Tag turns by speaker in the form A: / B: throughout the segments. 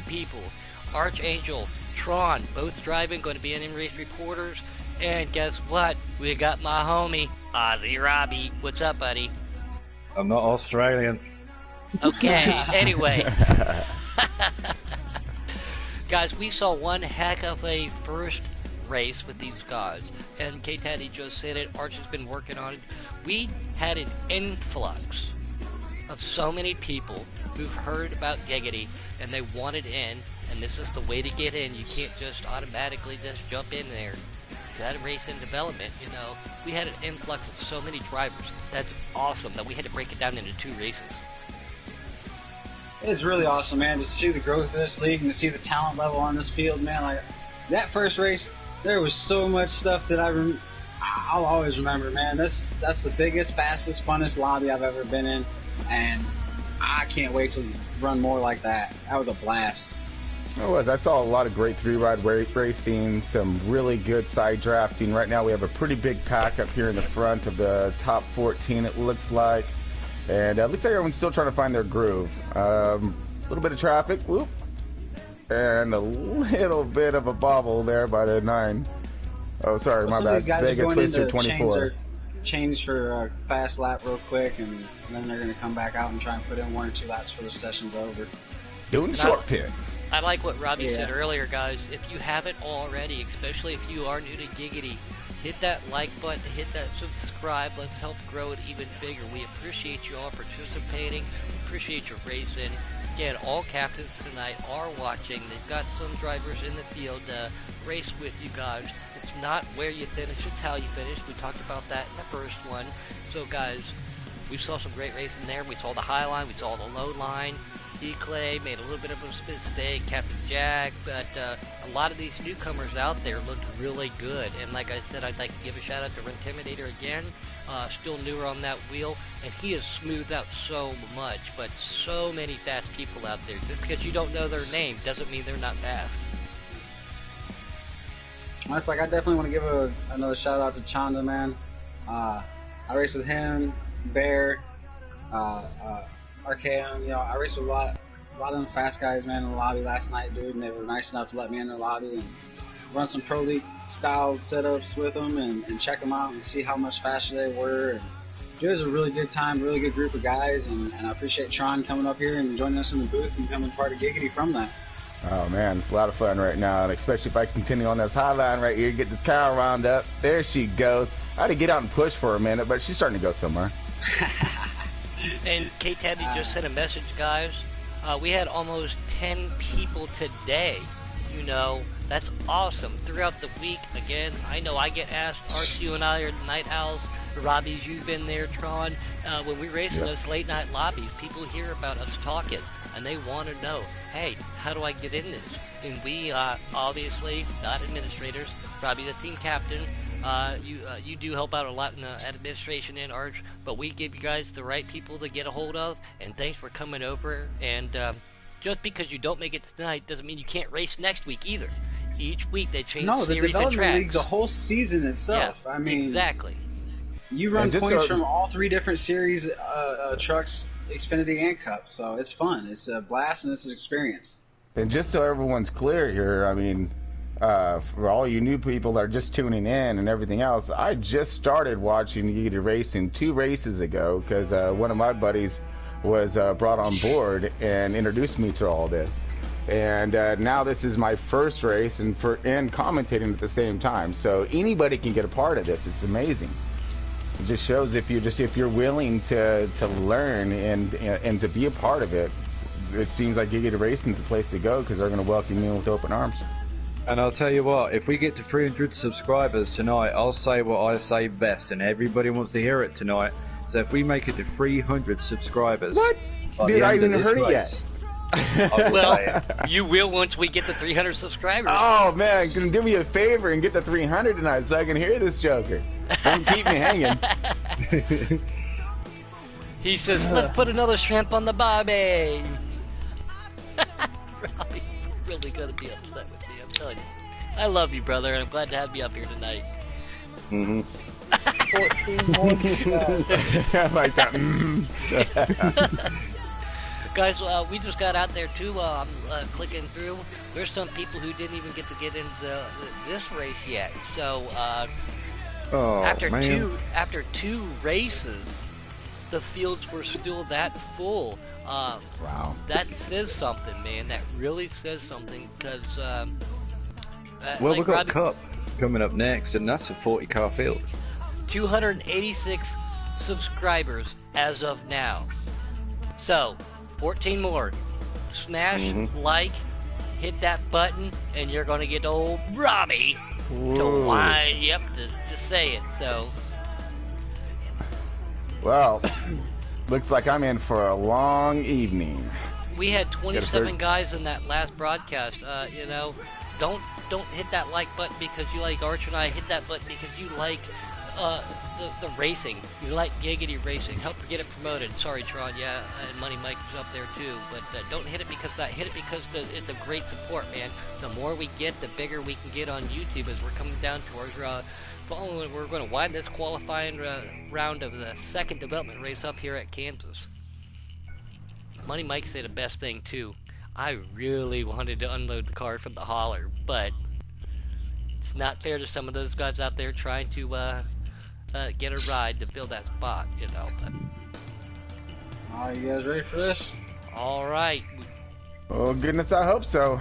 A: new people. Archangel, Tron, both driving, going to be in-race reporters. And guess what? We got my homie, Ozzy Robbie. What's up, buddy?
B: I'm not Australian.
A: Okay, anyway. Guys, we saw one heck of a first race with these guys. And K-Taddy just said it, Arch has been working on it. We had an influx of so many people who've heard about Giggity and they wanted in, and this is the way to get in. You can't just automatically just jump in there. You gotta race in development, you know. We had an influx of so many drivers. That's awesome that we had to break it down into 2 races.
C: It's really awesome, man, to see the growth of this league and to see the talent level on this field, man. Like, that first race, there was so much stuff that I'll always remember, man. That's the biggest, fastest, funnest lobby I've ever been in, and I can't wait to run more like that. That was a blast.
D: It was. I saw a lot of great 3-ride racing, some really good side drafting. Right now we have a pretty big pack up here in the front of the top 14, it looks like. And it looks like everyone's still trying to find their groove. A little bit of traffic, whoop, and a little bit of a bobble there by the 9. Oh, sorry, my bad. Vega Twister 24.
C: Change for a fast lap real quick, and then they're going to come back out and try and put in 1 or 2 laps before the session's over.
D: Doing the short pit.
A: I like what Robbie said earlier, guys. If you haven't already, especially if you are new to Giggity, hit that like button, hit that subscribe. Let's help grow it even bigger. We appreciate you all participating. We appreciate your racing. Again, all captains tonight are watching. They've got some drivers in the field to race with you guys. It's not where you finish, it's how you finish. We talked about that in the first one. So, guys, we saw some great racing there. We saw the high line, we saw the low line. Clay made a little bit of a mistake, Captain Jack, but a lot of these newcomers out there looked really good. And like I said, I'd like to give a shout out to Intimidator again, still newer on that wheel, and he has smoothed out so much, but so many fast people out there. Just because you don't know their name doesn't mean they're not fast.
C: It's like I definitely want to give another shout out to Chanda, man. I raced with him, Bear, RKM, you know, I raced with a lot of them fast guys, man, in the lobby last night, dude, and they were nice enough to let me in their lobby and run some Pro League style setups with them and check them out and see how much faster they were. And it was a really good time, really good group of guys, and I appreciate Tron coming up here and joining us in the booth and becoming part of Giggity from that.
D: Oh man, a lot of fun right now, and especially if I continue on this high line right here, get this cow round up. There she goes. I had to get out and push for a minute, but she's starting to go somewhere.
A: And K-Teddy just sent a message, guys. We had almost 10 people today. You know, that's awesome. Throughout the week, again, I know I get asked, Arch, you and I are the night owls. Robbie's, you've been there, Tron. When we race in those late night lobbies, people hear about us talking, and they want to know, hey, how do I get in this? And we, obviously, not administrators. Robbie's a team captain. You do help out a lot in the administration and Arch, but we give you guys the right people to get a hold of, and thanks for coming over. And just because you don't make it tonight doesn't mean you can't race next week either. Each week they change series and tracks.
C: No, the development league's a whole season itself.
A: Yeah,
C: I mean,
A: exactly.
C: You run points from all 3 different series trucks, Xfinity and Cup, so it's fun. It's a blast and it's an experience.
D: And just so everyone's clear here, I mean, for all you new people that are just tuning in and everything else, I just started watching Giggity Racing 2 races ago because one of my buddies was brought on board and introduced me to all this. And now this is my first race and commentating at the same time. So anybody can get a part of this. It's amazing. It just shows if you're willing to learn and to be a part of it. It seems like Giggity Racing is the place to go because they're going to welcome you with open arms.
B: And I'll tell you what, if we get to 300 subscribers tonight, I'll say what I say best, and everybody wants to hear it tonight. So if we make it to 300 subscribers...
D: What? Dude, I haven't heard it yet.
A: Well, you will once we get to 300 subscribers.
D: Oh, man, can you do me a favor and get to 300 tonight so I can hear this joker? Don't keep me hanging.
A: He says, let's put another shrimp on the barbie. Robbie's really going to be upset with me, I'm telling you. I love you, brother, and I'm glad to have you up here tonight.
B: 14
D: I like that.
A: Guys, we just got out there too. I'm clicking through. There's some people who didn't even get to get into this race yet. So
B: Oh,
A: after
B: man.
A: two races, the fields were still that full.
D: Wow.
A: That says something, man. That really says something because
B: Well,
A: like
B: we've got
A: Robbie,
B: Cup coming up next, and that's a 40-car field.
A: 286 subscribers as of now. So 14 more. Smash, like, hit that button, and you're gonna get old Robbie to wind you up to say it. So,
D: Well, looks like I'm in for a long evening.
A: we had 27 guys in that last broadcast. You know, don't hit that like button because you like Archer and I. Hit that button because you like the racing. You like Giggity Racing. Help her get it promoted. Sorry, Tron. Yeah, and Money Mike is up there too. But don't hit it because that. Hit it because it's a great support, man. The more we get, the bigger we can get on YouTube as we're coming down towards following. We're going to widen this qualifying round of the second development race up here at Kansas. Money Mike said the best thing too. I really wanted to unload the car from the hauler, but it's not fair to some of those guys out there trying to get a ride to fill that spot, you know. But
C: Are you guys ready for this?
A: all right,
D: Oh, goodness, I hope so.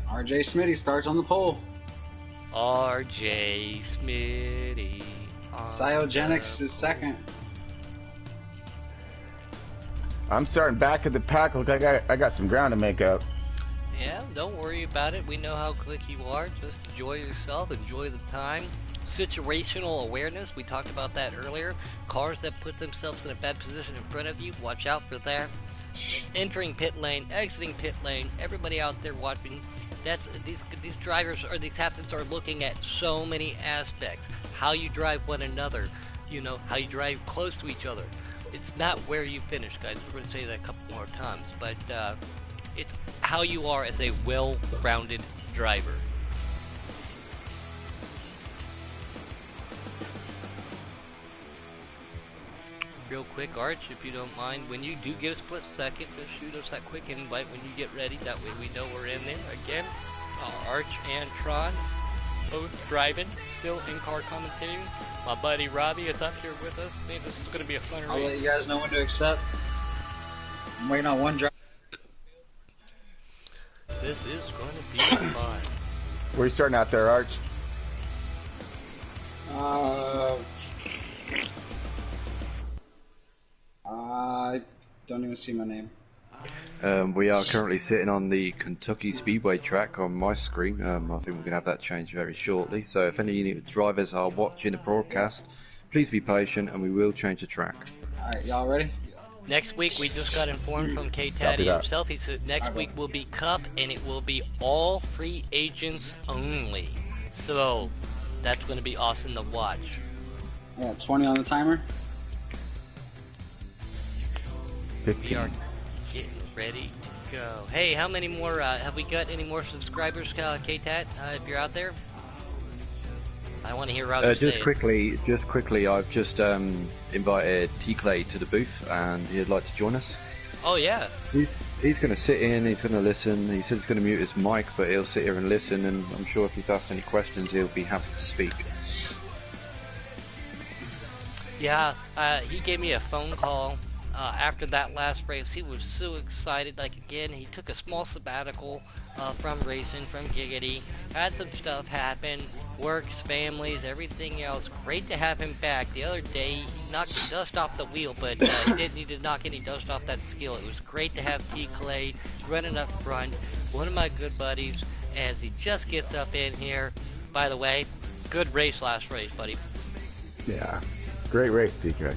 C: RJ Smitty starts on the pole.
A: RJ Smitty.
C: Cyogenics is second.
D: I'm starting back at the pack. Look, I got some ground to make up.
A: Yeah, don't worry about it. We know how quick you are. Just enjoy yourself. Enjoy the time. Situational awareness. We talked about that earlier. Cars that put themselves in a bad position in front of you. Watch out for that. Entering pit lane, exiting pit lane. Everybody out there watching. These drivers or these captains are looking at so many aspects. How you drive one another. You know, how you drive close to each other. It's not where you finish, guys. We're going to say that a couple more times. But it's how you are as a well-rounded driver. Real quick, Arch, if you don't mind, when you do get a split second, just shoot us that quick invite when you get ready. That way we know we're in there. Again, Arch and Tron, both driving, still in-car commentating. My buddy Robbie is up here with us. Man, this is going to be a fun race.
C: I'll let you guys know when to accept. I'm waiting on one drive.
A: This is going to be fun.
D: Where are you starting out there, Arch?
C: I don't even see my name.
B: We are currently sitting on the Kentucky Speedway track on my screen. I think we're going to have that changed very shortly. So if any drivers are watching the broadcast, please be patient and we will change the track.
C: Alright, y'all ready?
A: Next week, we just got informed from K-Taddy himself. He said next week will be Cup, and it will be all free agents only. So, that's going to be awesome to watch.
C: Yeah, 20 on the timer.
D: 15.
A: We are getting ready to go. Hey, how many more, have we got any more subscribers, K-Tat, if you're out there? I want to hear Robbie
B: just
A: say
B: quickly, I've just invited T-Clay to the booth, and he'd like to join us.
A: Oh yeah.
B: He's going to sit in, he's going to listen. He said he's going to mute his mic, but he'll sit here and listen, and I'm sure if he's asked any questions, he'll be happy to speak.
A: Yeah, he gave me a phone call after that last race. He was so excited. Like, again, he took a small sabbatical from racing, from Giggity. Had some stuff happen. Works, families, everything else. Great to have him back. The other day, he knocked the dust off the wheel, but he didn't need to knock any dust off that skill. It was great to have T. Clay running up front. One of my good buddies, as he just gets up in here. By the way, good race last race, buddy.
D: Yeah. Great race, DK.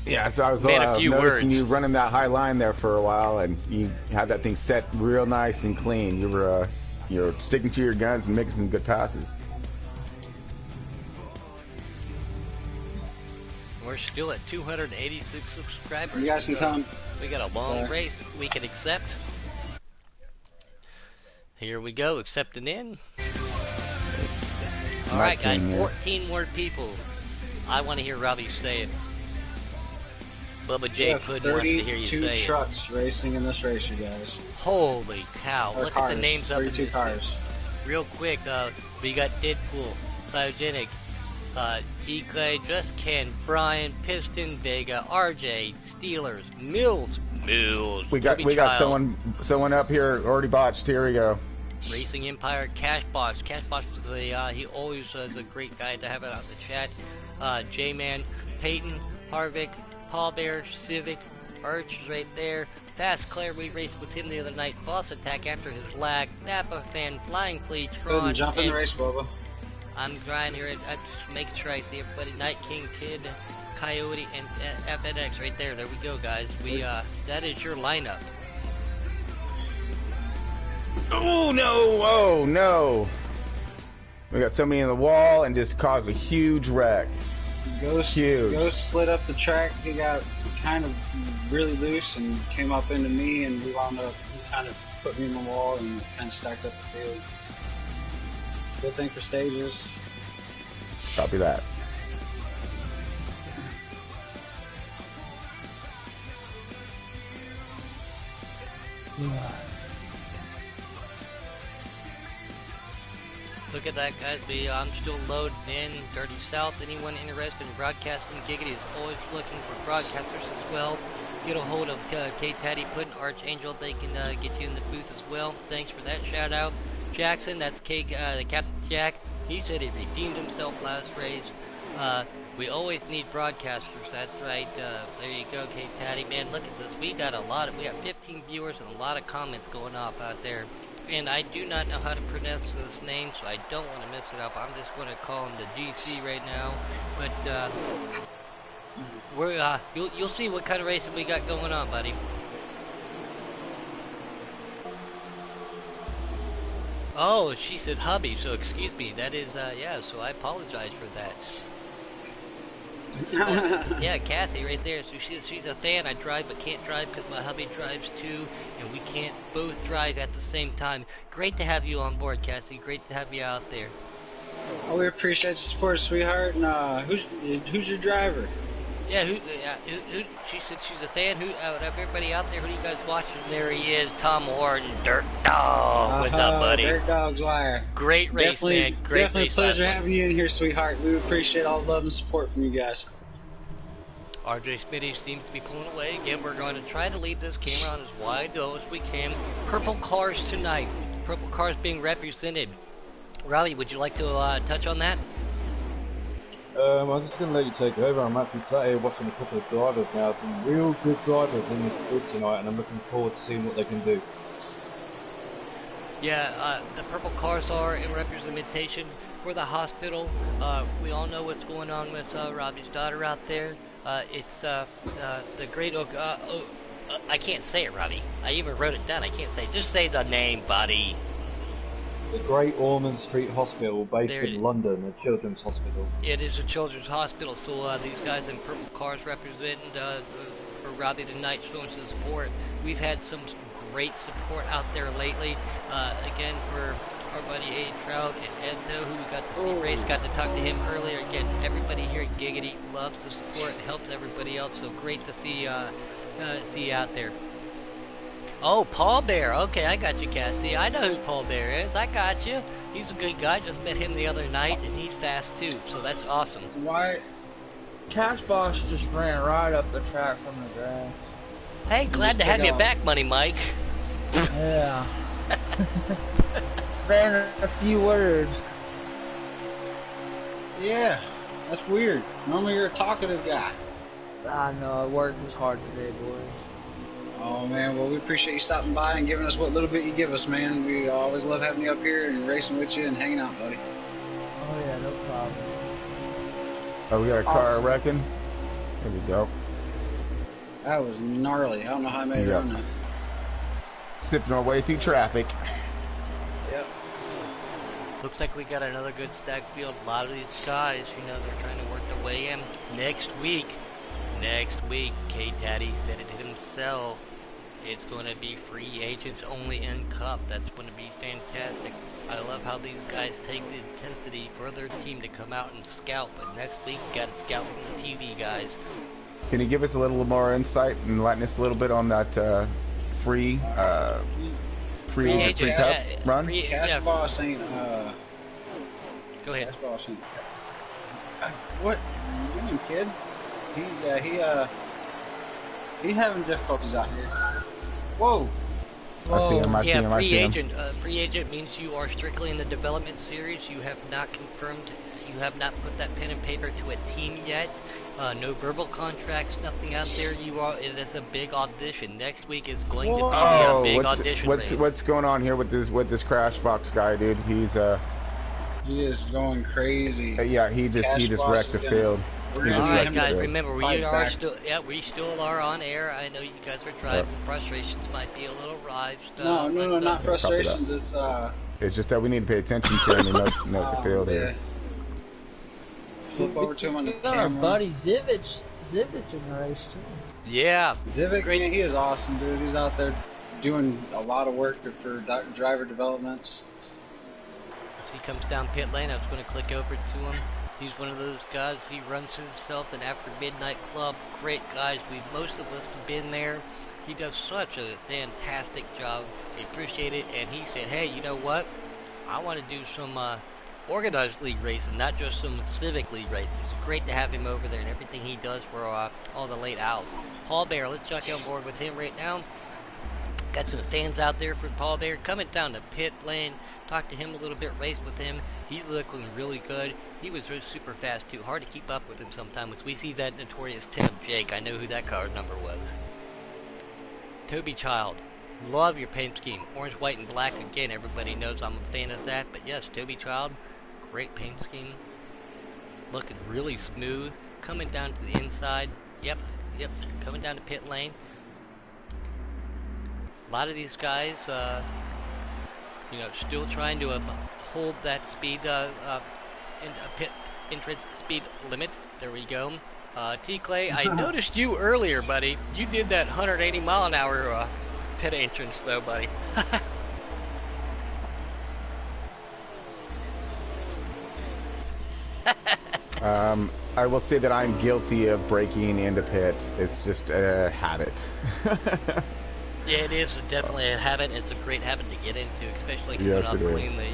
D: Yeah, so I was noticing you running that high line there for a while, and you had that thing set real nice and clean. You're sticking to your guns and making some good passes.
A: We're still at 286 subscribers.
C: You guys can come.
A: We got a long race we can accept. Here we go, accepting in. Alright guys, 14 more people. I want to hear Robbie say it. Bubba
C: We
A: J.
C: have
A: Puddin wants to hear you
C: 32
A: say it.
C: trucks racing in this race, you guys.
A: Holy cow.
C: Or
A: Look
C: cars,
A: at the names up in
C: 32
A: this.
C: cars.
A: Real quick, we got Deadpool, Cyogenic, T-Clay, Just Ken, Brian, Piston, Vega, RJ, Steelers, Mills,
D: We got someone up here already botched. Here we go.
A: Racing Empire, Cash Boss. Cash Boss was he always is a great guy to have it on the chat. J-Man, Peyton, Harvick, Paul Bear, Civic, Arch is right there. Fast Claire, we raced with him the other night. Boss Attack after his lag. Napa Fan, Flying Flea,
C: Go
A: Tron.
C: and jump in the race, Bubba.
A: I'm grinding here. I'm just making sure I see everybody. Night King, Kid, Coyote, and FNX right there. There we go, guys. That is your lineup.
D: Oh no! Oh no! We got somebody in the wall and just caused a huge wreck.
C: Ghost slid up the track. He got kind of really loose and came up into me, and we wound up. He kind of put me in the wall and kind of stacked up the field. Good thing for stages.
D: Copy that.
A: Look at that, guys. I'm still loading in. Dirty South. Anyone interested in broadcasting Giggity is always looking for broadcasters as well. Get a hold of K-Taddy Puddin, Archangel. They can get you in the booth as well. Thanks for that shout out. Jackson, that's the Captain Jack. He said he redeemed himself last race. We always need broadcasters. That's right. There you go, K-Taddy. Man, look at this. We got 15 viewers and a lot of comments going off out there. And I do not know how to pronounce this name, so I don't want to mess it up. I'm just going to call him the GC right now. But you'll see what kind of racing we got going on, buddy. Oh, she said hubby, so excuse me. That is, yeah, so I apologize for that. Yeah, Kathy right there. So she's a fan. I drive but can't drive because my hubby drives too, and we can't both drive at the same time. Great to have you on board, Kathy. Great to have you out there.
C: Oh, we appreciate your support, sweetheart. And who's your driver?
A: Yeah, who? She said she's a fan. Out of everybody out there, who do you guys watching? There he is, Tom Horton, Dirt Dog. What's up, buddy?
C: Dirt Dog's wire.
A: Great race, man. Great
C: definitely
A: race.
C: Pleasure having you in here, sweetheart. We appreciate all the love and support from you guys.
A: RJ Smitty seems to be pulling away. Again, we're going to try to leave this camera on as wide though as we can. Purple cars tonight. Purple cars being represented. Robbie, would you like to touch on that?
B: I'm just going to let you take over. I'm actually sat here watching a couple of drivers now. Some real good drivers in this grid tonight, and I'm looking forward to seeing what they can do.
A: Yeah, the purple cars are in representation for the hospital. We all know what's going on with Robbie's daughter out there. It's the great I can't say it, Robbie. I even wrote it down. I can't say it. Just say the name, buddy.
B: The Great Ormond Street Hospital, based in London, a children's hospital. It
A: is a children's hospital, so these guys in purple cars representing for Robbie tonight, showing some support. We've had some great support out there lately. Again, for our buddy A. Trout and Ed, who we got to see race, got to talk to him earlier. Again, everybody here at Giggity loves the support, helps everybody else, so great to see you out there. Oh, Paul Bear. Okay, I got you, Cassie. I know who Paul Bear is. I got you. He's a good guy. Just met him the other night, and he's fast too. So that's awesome.
E: Why? Cash Boss just ran right up the track from the grass.
A: Hey, glad to have you back, Money Mike.
E: Yeah. Ran a few words.
C: Yeah, that's weird. Normally you're a talkative guy.
E: I know. Work was hard today, boys.
C: Oh man, well we appreciate you stopping by and giving us what little bit you give us, man. We always love having you up here and racing with you and hanging out, buddy.
E: Oh yeah, no problem.
D: Oh, we got a car wrecking. There we go.
C: That was gnarly. I don't know how I made it on that.
D: Sipping our way through traffic.
C: Yep.
A: Looks like we got another good stack field. A lot of these guys, they're trying to work their way in. Next week, K-Taddy said it himself. It's going to be free agents only in Cup. That's going to be fantastic. I love how these guys take the intensity for their team to come out and scout. But next week, you got to scout from the TV, guys.
D: Can you give us a little more insight and enlighten us a little bit on that free
A: agent
D: cup run?
C: Cash Boss ain't.
A: Go ahead.
C: Cash Boss ain't. What? You doing, kid? He's having difficulties out here. Whoa.
D: I see him. I see him. I
A: free
D: see him.
A: agent. Free agent means you are strictly in the development series. You have not confirmed. You have not put that pen and paper to a team yet. No verbal contracts. Nothing out there. You are. It is a big audition. Next week is going to be a big audition race.
D: What's going on here with this Crash Box guy, dude?
C: He is going crazy.
D: Yeah, he just wrecked the field.
A: Alright guys, remember we still are on air. I know you guys are driving. Frustrations might be a little rise.
C: No, not frustrations.
D: It's just that we need to pay attention to him and note the field here.
C: Flip over to him on the
E: got our buddy Zivic in the race too.
A: Yeah.
C: Zivic, man, he is awesome, dude. He's out there doing a lot of work for driver developments.
A: As he comes down pit lane, I was going to click over to him. He's one of those guys, he runs himself an After Midnight Club. Great guys, most of us have been there. He does such a fantastic job. We appreciate it. And he said, hey, you know what? I want to do some organized league racing, not just some civic league racing. It's great to have him over there and everything he does for all the late owls. Paul Bear, let's jump on board with him right now. Got some fans out there for Paul Bear coming down to pit lane. Talked to him a little bit, raced with him. He's looking really good. He was super fast too. Hard to keep up with him sometimes. We see that notorious 10 of Jake. I know who that card number was. Toby Child. Love your paint scheme. Orange, white, and black. Again, everybody knows I'm a fan of that. But yes, Toby Child. Great paint scheme. Looking really smooth. Coming down to the inside. Yep. Coming down to pit lane. A lot of these guys, still trying to hold that speed, pit entrance speed limit. There we go. T. Clay, I noticed you earlier, buddy. You did that 180 mile an hour pit entrance, though, buddy.
D: I will say that I'm guilty of breaking into pit. It's just a habit.
A: Yeah, it is definitely a habit. It's a great habit to get into, especially coming up cleanly.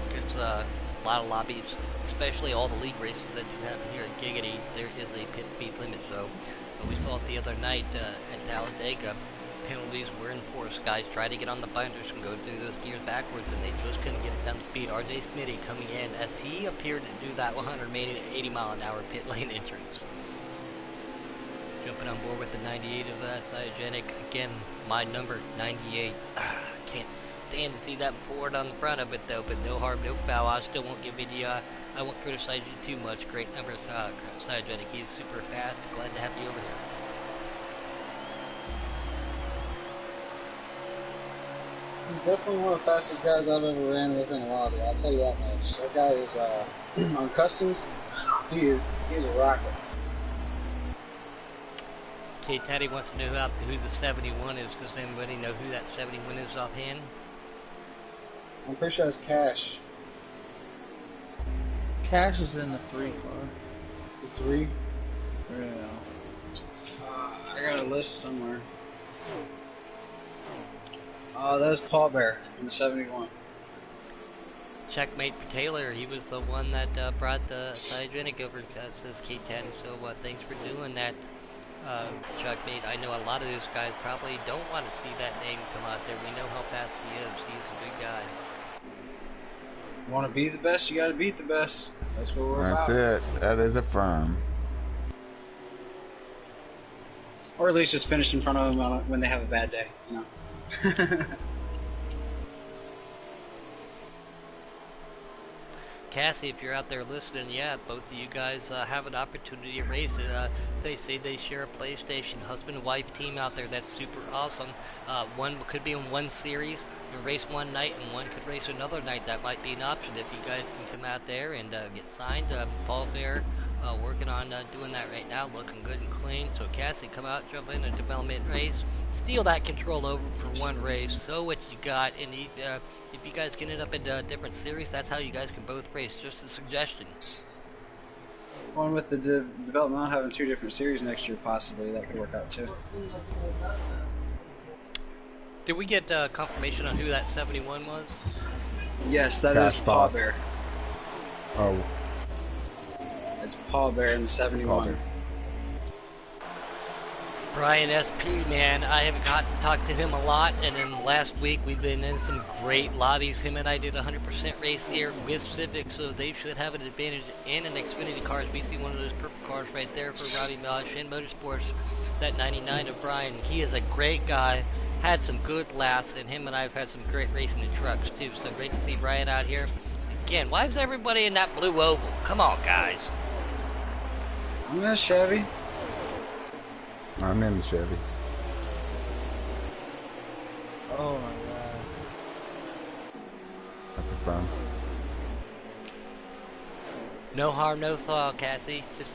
A: Because a lot of lobbies, especially all the league races that you have here at Giggity, there is a pit speed limit. So we saw it the other night at Talladega. Penalties were enforced. Guys tried to get on the binders and go through those gears backwards, and they just couldn't get it done speed. RJ Smitty coming in as he appeared to do that 180 mile an hour pit lane entrance. Jumping on board with the 98 of Cytogenic. Again, my number, 98. Can't stand to see that board on the front of it, though, but no harm, no foul. I still won't give you, I won't criticize you too much. Great number, Cytogenic. He's super fast. Glad to have you over here.
C: He's definitely one of the fastest guys I've ever ran with in a lobby. I'll tell you that much. That guy is, on customs, he's a rocket.
A: Okay, Teddy wants to know who the 71 is. Does anybody know who that 71 is offhand?
C: I'm pretty sure it's Cash.
E: Cash is in the 3 car.
C: The 3?
E: Yeah.
C: I got a list somewhere. Oh, that was Paul Bear in the 71.
A: Checkmate for Taylor. He was the one that brought the Cytogenic over, says Kate Taddy. So thanks for doing that, Checkmate. I know a lot of those guys probably don't want to see that name come out there. We know how fast he is. He's a good guy.
C: You want to be the best, you got to beat the best. That's what we're about.
D: That's it. That is a firm.
C: Or at least just finish in front of them when they have a bad day, you know.
A: Cassie, if you're out there listening, yeah, both of you guys have an opportunity to race it. They say they share a PlayStation husband and wife team out there. That's super awesome. One could be in one series and race one night, and one could race another night. That might be an option if you guys can come out there and get signed. Paul Bear working on doing that right now, looking good and clean. So Cassie, come out, jump in a development race. steal that control over for one race. So what you got, and if you guys can end up in a different series, that's how you guys can both race. Just a suggestion.
C: One with the development having 2 different series next year, possibly that could work out too.
A: Did we get confirmation on who that 71 was?
C: Yes, that
D: Cash
C: is Paul
D: Boss.
C: Bear.
D: Oh,
C: It's Paul Bear in the 71.
D: Bear.
A: Brian SP, man, I haven't got to talk to him a lot, and then last week we've been in some great lobbies. Him and I did a 100% race here with Civic, so they should have an advantage in an Xfinity car. We see one of those purple cars right there for Robbie Milch in Motorsports, that 99 of Brian. He is a great guy, had some good laps, and him and I have had some great racing in trucks too, so great to see Brian out here. Again, why is everybody in that blue oval? Come on, guys.
C: I'm in a Chevy.
D: I'm in the Chevy.
E: Oh my god.
D: That's a fun.
A: No harm, no foul, Cassie. Just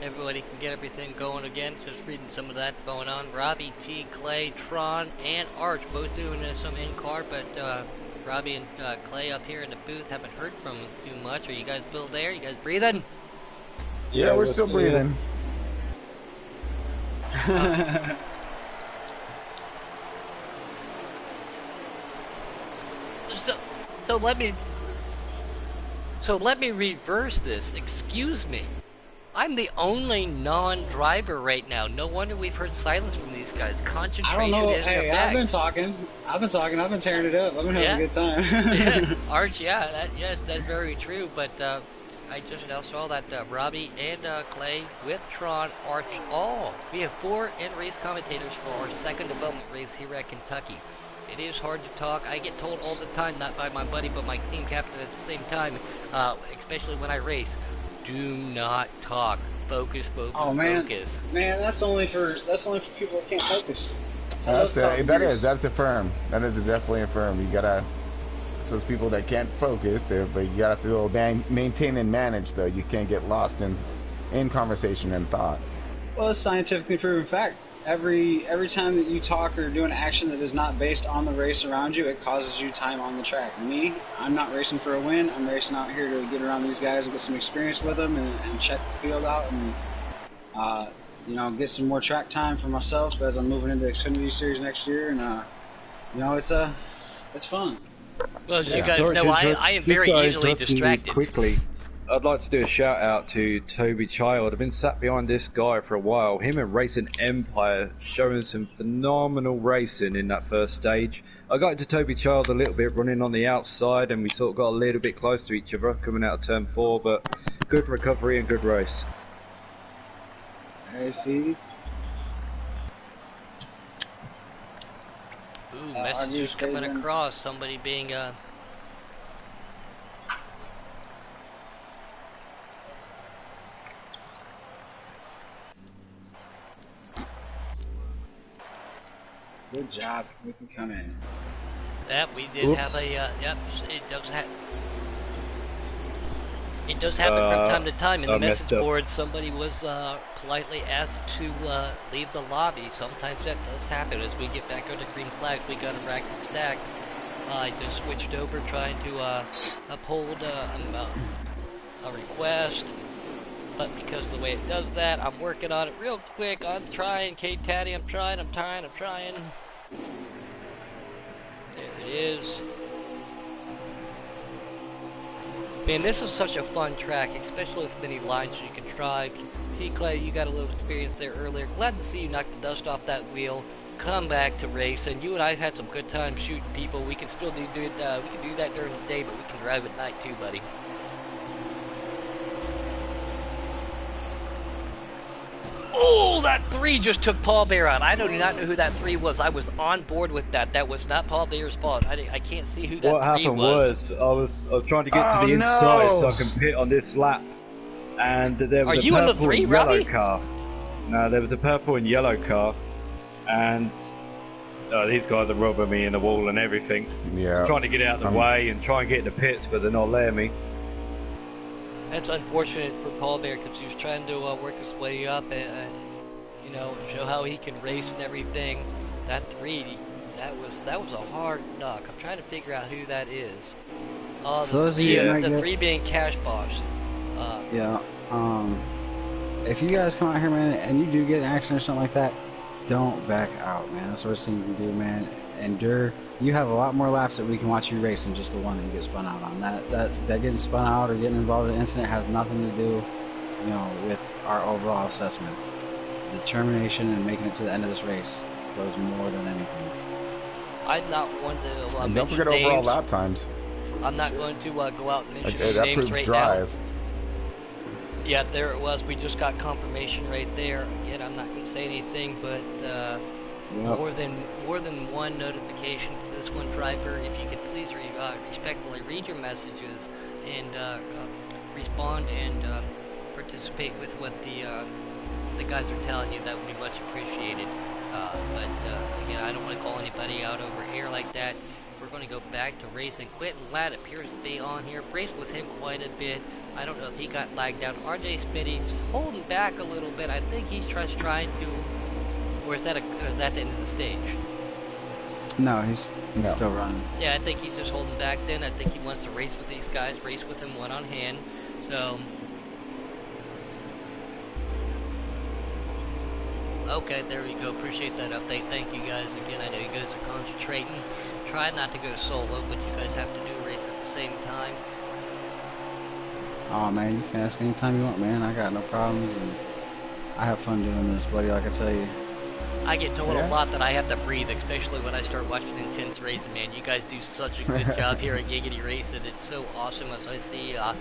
A: everybody can get everything going again. Just reading some of that's going on. Robbie, T, Clay, Tron, and Arch both doing some in-car, but Robbie and Clay up here in the booth haven't heard from too much. Are you guys still there? You guys breathing?
D: Yeah, we're still breathing.
A: So let me reverse this. Excuse me. I'm the only non-driver right now. No wonder we've heard silence from these guys. Concentration
C: I don't know.
A: is an
C: Hey,
A: effect.
C: I've been talking. I've been tearing it up. I've been having a good time.
A: Yeah. Arch, yes, that's very true. But I just now saw that Robbie and Clay with Tron, Arch, all. We have 4 in-race commentators for our second development race here at Kentucky. It is hard to talk. I get told all the time, not by my buddy, but my team captain at the same time, especially when I race, do not talk. Focus, focus, focus.
C: Man, that's only for people that can't focus.
D: That's a firm. That is definitely a firm. You gotta. It's those people that can't focus, but you gotta to maintain and manage. Though you can't get lost in conversation and thought.
C: Well, it's scientifically proven fact. Every time that you talk or do an action that is not based on the race around you, it causes you time on the track. Me, I'm not racing for a win. I'm racing out here to get around these guys and get some experience with them and check the field out and get some more track time for myself as I'm moving into the Xfinity Series next year. And it's fun.
A: Well, as you guys know, I am very easily distracted.
B: Quickly, I'd like to do a shout out to Toby Child. I've been sat behind this guy for a while. Him and Racing Empire showing some phenomenal racing in that first stage. I got into Toby Child a little bit running on the outside, and we sort of got a little bit close to each other coming out of turn 4, but good recovery and good race.
C: Hey, see?
A: Ooh, messages coming across. Somebody being
C: Good job. We can come in.
A: Yep, we did have a. Yep, it does happen from time to time. In the message board, somebody was politely asked to leave the lobby. Sometimes that does happen. As we get back under green flags, we got them racked and stacked. I just switched over trying to uphold a request. But because of the way it does that, I'm working on it real quick. I'm trying, K-Taddy, I'm trying. There it is. Man, this is such a fun track, especially with many lines you can try. T-Clay, you got a little experience there earlier. Glad to see you knock the dust off that wheel. Come back to race, and you and I have had some good times shooting people. We can still do we can do that during the day, but we can drive at night too, buddy. Oh, that 3 just took Paul Bear out. I do not know who that 3 was. I was on board with that. That was not Paul Bear's fault. I can't see who that 3 was.
B: What happened was I was trying to get to the inside so I can pit on this lap, and there was a purple and yellow car. No, there was a purple and yellow car, and these guys are robbing me in the wall and everything.
D: Yeah.
B: I'm trying to get out of the way and try and get in the pits, but they're not letting me.
A: That's unfortunate for Paul Bear because he was trying to work his way up and, show how he can race and everything. That 3, that was a hard knock. I'm trying to figure out who that is. Oh,
C: For those of you that might
A: the
C: get,
A: 3 being Cash Boss.
C: yeah, if you guys come out here, man, and you do get in an accident or something like that, don't back out, man. That's the worst thing you can do, man. Endure. You have a lot more laps that we can watch you race than just the one that you get spun out on. That getting spun out or getting involved in an incident has nothing to do, with our overall assessment. Determination and making it to the end of this race goes more than anything.
A: I'm not one to
D: And don't
A: mention
D: forget
A: names.
D: overall lap times.
A: I'm not going to go out and mention
D: That
A: names
D: proves
A: right
D: drive.
A: now. Yeah, there it was. We just got confirmation right there. Again, I'm not going to say anything, but more than one notification to this one driver. If you could please respectfully read your messages and respond and participate with what the guys are telling you, that would be much appreciated. But again, I don't want to call anybody out over here like that. We're going to go back to racing. Quentin Ladd appears to be on here. Raced with him quite a bit. I don't know if he got lagged out. RJ Smitty's holding back a little bit. I think he's just trying to... Or is that the end of the stage?
C: No, he's still running.
A: Yeah, I think he's just holding back then. I think he wants to race with these guys, race with him one on hand. So... Okay, there we go. Appreciate that update. Thank you guys again. I know you guys are concentrating. Try not to go solo, but you guys have to do a race at the same time.
C: Oh man, you can ask anytime you want, man. I got no problems, and I have fun doing this, buddy. Like I tell you.
A: I get told a lot that I have to breathe, especially when I start watching intense racing, man. You guys do such a good job here at Giggity Racing. It's so awesome. As I see, I'm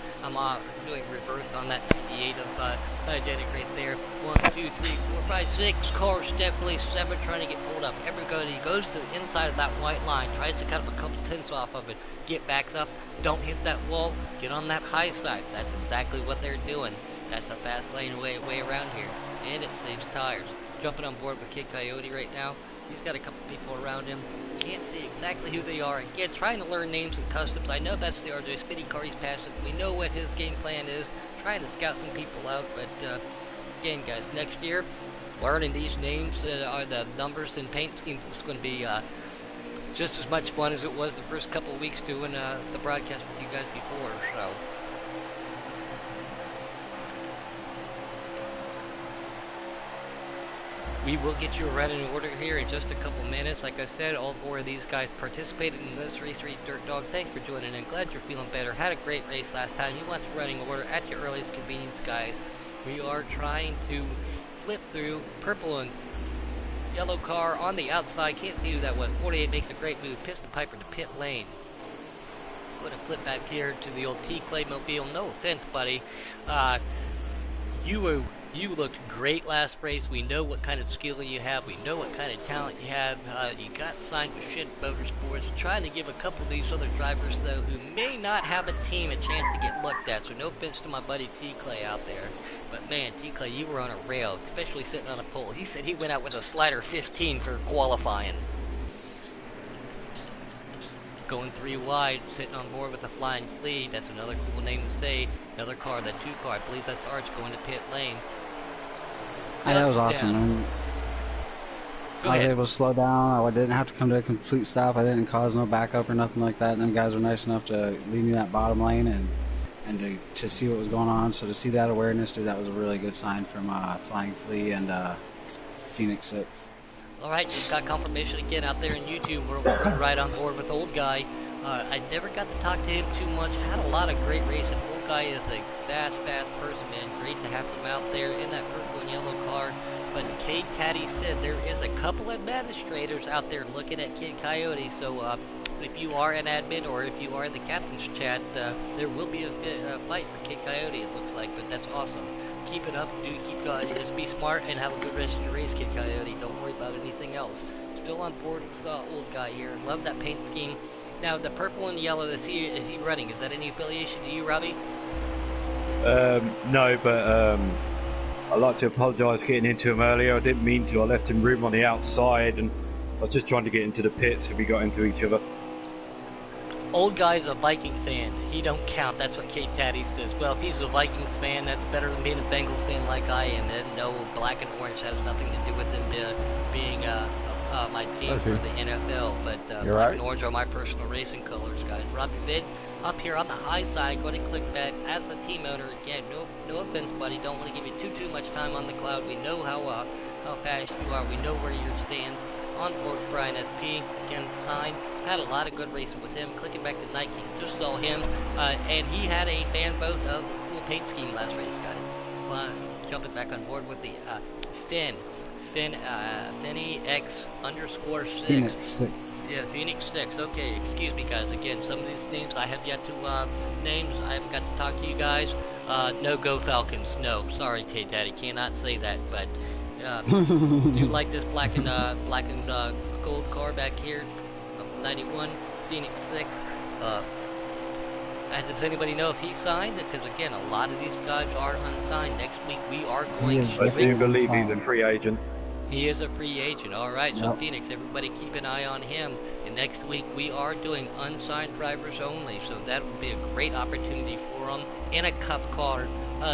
A: doing reverse on that 98 of Didactic right there. 1, 2, 3, 4, 5, 6 cars, definitely 7 trying to get pulled up. Everybody goes to the inside of that white line, tries to cut up a couple tenths off of it, get backs up, don't hit that wall, get on that high side. That's exactly what they're doing. That's a fast lane way around here, and it saves tires. Jumping on board with Kid Coyote right now. He's got a couple people around him. Can't see exactly who they are. Again, trying to learn names and customs. I know that's the RJ Spitty car he's passing. We know what his game plan is. Trying to scout some people out. But again, guys, next year, learning these names, are the numbers and paint schemes is going to be just as much fun as it was the first couple of weeks doing the broadcast with you guys before. So. We will get you a running order here in just a couple minutes. Like I said, all 4 of these guys participated in this race. Dirt Dog, thanks for joining in. Glad you're feeling better. Had a great race last time. You want the running order at your earliest convenience, guys. We are trying to flip through purple and yellow car on the outside. Can't see who that was. 48 makes a great move. Piston Piper to pit lane. Going to flip back here to the old T-Clay Mobile. No offense, buddy. You looked great last race. We know what kind of skill you have. We know what kind of talent you have. You got signed with Shit Motorsports. Trying to give a couple of these other drivers, though, who may not have a team, a chance to get looked at. So no offense to my buddy T-Clay out there. But, man, T-Clay, you were on a rail, especially sitting on a pole. He said he went out with a slider 15 for qualifying. Going 3 wide, sitting on board with the Flying Flea. That's another cool name to say. Another car, that 2 car. I believe that's Arch going to pit lane.
C: Hey, that was awesome, man. I was able to slow down. I didn't have to come to a complete stop. I didn't cause no backup or nothing like that. And them guys were nice enough to leave me that bottom lane and to see what was going on. So to see that awareness, dude, that was a really good sign from Flying Flea and Phoenix 6.
A: All right, just got confirmation again out there in YouTube. We're right on board with Old Guy. I never got to talk to him too much. Had a lot of great racing. Old Guy is a fast person, man. Great to have him out there in that purple and yellow car. But Kid Caddy said there is a couple administrators out there looking at Kid Coyote. So if you are an admin or if you are in the captain's chat, there will be a fight for Kid Coyote, it looks like. But that's awesome. Keep it up. Do keep going. Just be smart and have a good rest of your race, Kid Coyote. Don't worry about anything else. Still on board with the Old Guy here. Love that paint scheme. Now, the purple and yellow is he running? Is that any affiliation to you, Robbie?
B: No, but I'd like to apologise for getting into him earlier. I didn't mean to. I left him room on the outside, and I was just trying to get into the pits, and we got into each other.
A: Old Guy's a Vikings fan. He don't count. That's what Kate Taddy says. Well, if he's a Vikings fan, that's better than being a Bengals fan like I am. And no, black and orange has nothing to do with him being a my team for the NFL, but
D: You're
A: black
D: right.
A: and orange are my personal racing colors, guys. Robbie Vid up here on the high side. Go to click back as a team owner. Again, no offense, buddy. Don't want to give you too much time on the cloud. We know how fast you are. We know where you stand. On board Brian SP, again signed. Had a lot of good racing with him. Clicking back to Nike, just saw him, and he had a fan vote of the cool paint scheme last race, guys. Jumping back on board with the Finny X _6.
C: Phoenix 6.
A: Yeah, Phoenix 6. Okay, excuse me, guys. Again, some of these names I have yet to names. I haven't got to talk to you guys. No, go Falcons. No, sorry, K-Daddy, cannot say that. But do you like this black and gold car back here? 91 Phoenix 6. And does anybody know if he signed? Because again, a lot of these guys are unsigned. Next week we are going to.
B: I do believe he's a free agent.
A: He is a free agent. All right, so
C: Yep.
A: Phoenix, everybody keep an eye on him. And next week we are doing unsigned drivers only, so that would be a great opportunity for him in a cup car.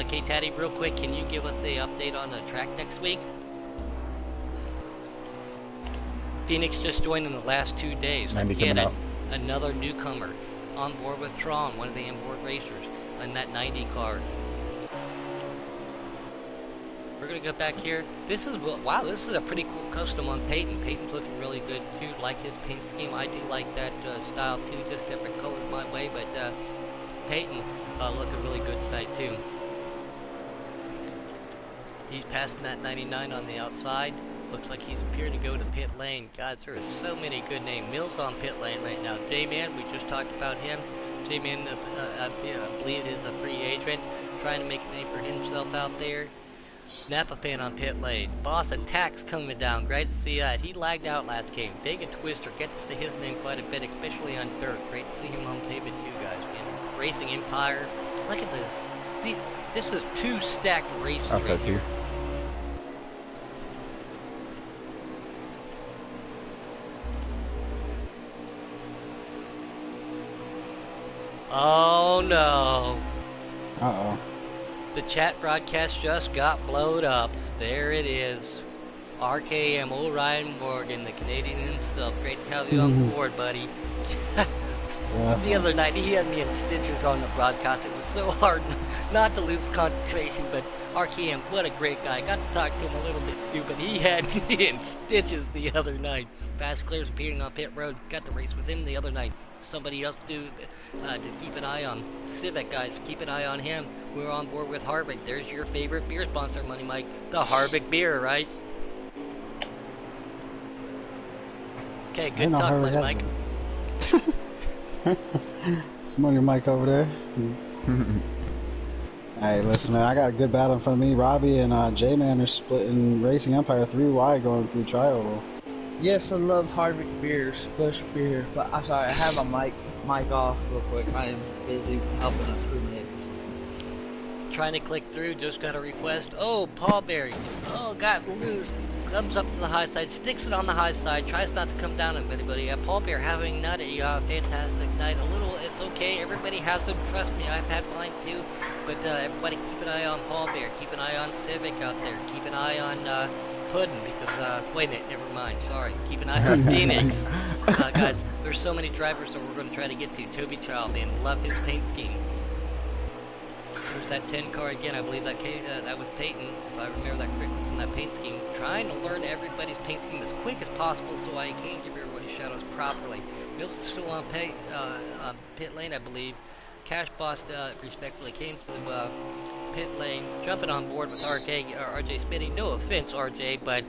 A: K-Taddy, real quick, can you give us a update on the track next week? Phoenix just joined in the last 2 days.
D: Maybe
A: Again,
D: coming up.
A: another newcomer on board with Tron, one of the onboard racers in that 90 car. We're gonna go back here. This is wow. This is a pretty cool custom on Peyton. Peyton's looking really good too. Like his paint scheme. I do like that style too. Just different colors my way, but Peyton looking really good tonight too. He's passing that 99 on the outside. Looks like he's appearing to go to pit lane. God, there are so many good names. Mills on pit lane right now. J-Man, we just talked about him. J-Man, I believe, is a free agent, trying to make a name for himself out there. Napa fan on pit lane. Boss Attacks coming down. Great to see that. He lagged out last game. Vegan Twister. Get to see his name quite a bit, especially on dirt. Great to see him on pavement too, guys. Man. Racing Empire. Look at this. This is 2 stacked races
D: I'll say
A: right
D: two.
A: here. Oh no.
C: Uh-oh.
A: The chat broadcast just got blowed up. There it is. RKM, Orion Morgan, the Canadian himself. Great to have you on board, buddy. The other night, he had me in stitches on the broadcast. It was so hard not to lose concentration, but RKM, what a great guy. Got to talk to him a little bit too, but he had me in stitches the other night. Fast Clear's appearing on pit road. Got to race with him the other night. Somebody else to keep an eye on. Civic, guys, keep an eye on him. We're on board with Harvick. There's your favorite beer sponsor, Money Mike. The Harvick beer, right? Okay, good talk, Money Mike.
C: I'm on your mic over there. Hey, listen, man, I got a good battle in front of me. Robbie and J-Man are splitting Racing Empire 3 wide going through the trial.
E: Yes, I love Harvick beers, Bush beer. But I'm sorry, I have my mic off real quick. I am busy helping a crewmate.
A: Trying to click through, just got a request. Oh, Paul Berry. Oh, got loose. Comes up to the high side, sticks it on the high side, tries not to come down on anybody. Paul Bear having not a fantastic night. It's okay. Everybody has them. Trust me, I've had mine too. But everybody keep an eye on Paul Bear. Keep an eye on Civic out there. Keep an eye on Puddin' because, wait a minute, never mind. Sorry. Keep an eye on Phoenix. Guys, there's so many drivers that we're going to try to get to. Toby Child, man, love his paint scheme. There's that 10 car again. I believe that was Peyton, if I remember that correctly from that paint scheme. Trying to learn everybody's paint scheme as quick as possible so I can give everybody shadows properly. Mills is still on pit lane, I believe. Cash Boss respectfully came to the pit lane, jumping on board with RJ Spinning. No offense, RJ, but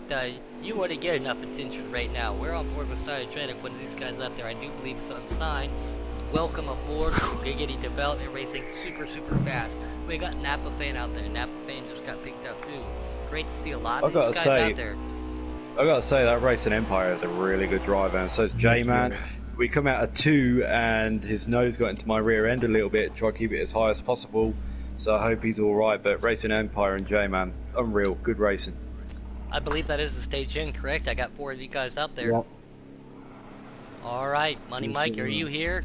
A: you ought to get enough attention right now. We're on board with Cyanotronic, one of these guys out there. I do believe it's unsigned. Welcome aboard Giggity Development Racing, super fast. We got Napa fan out there. Napa fan just got picked up too. Great to see a lot of these guys out there.
B: I gotta say that Racing Empire is a really good driver, and so is J-Man. We come out of 2 and his nose got into my rear end a little bit, try to keep it as high as possible, so I hope he's alright. But Racing Empire and J-Man, unreal, good racing.
A: I believe that is the stage in, correct? I got 4 of you guys out there.
C: Yep.
A: Alright, Money Mike, are you here?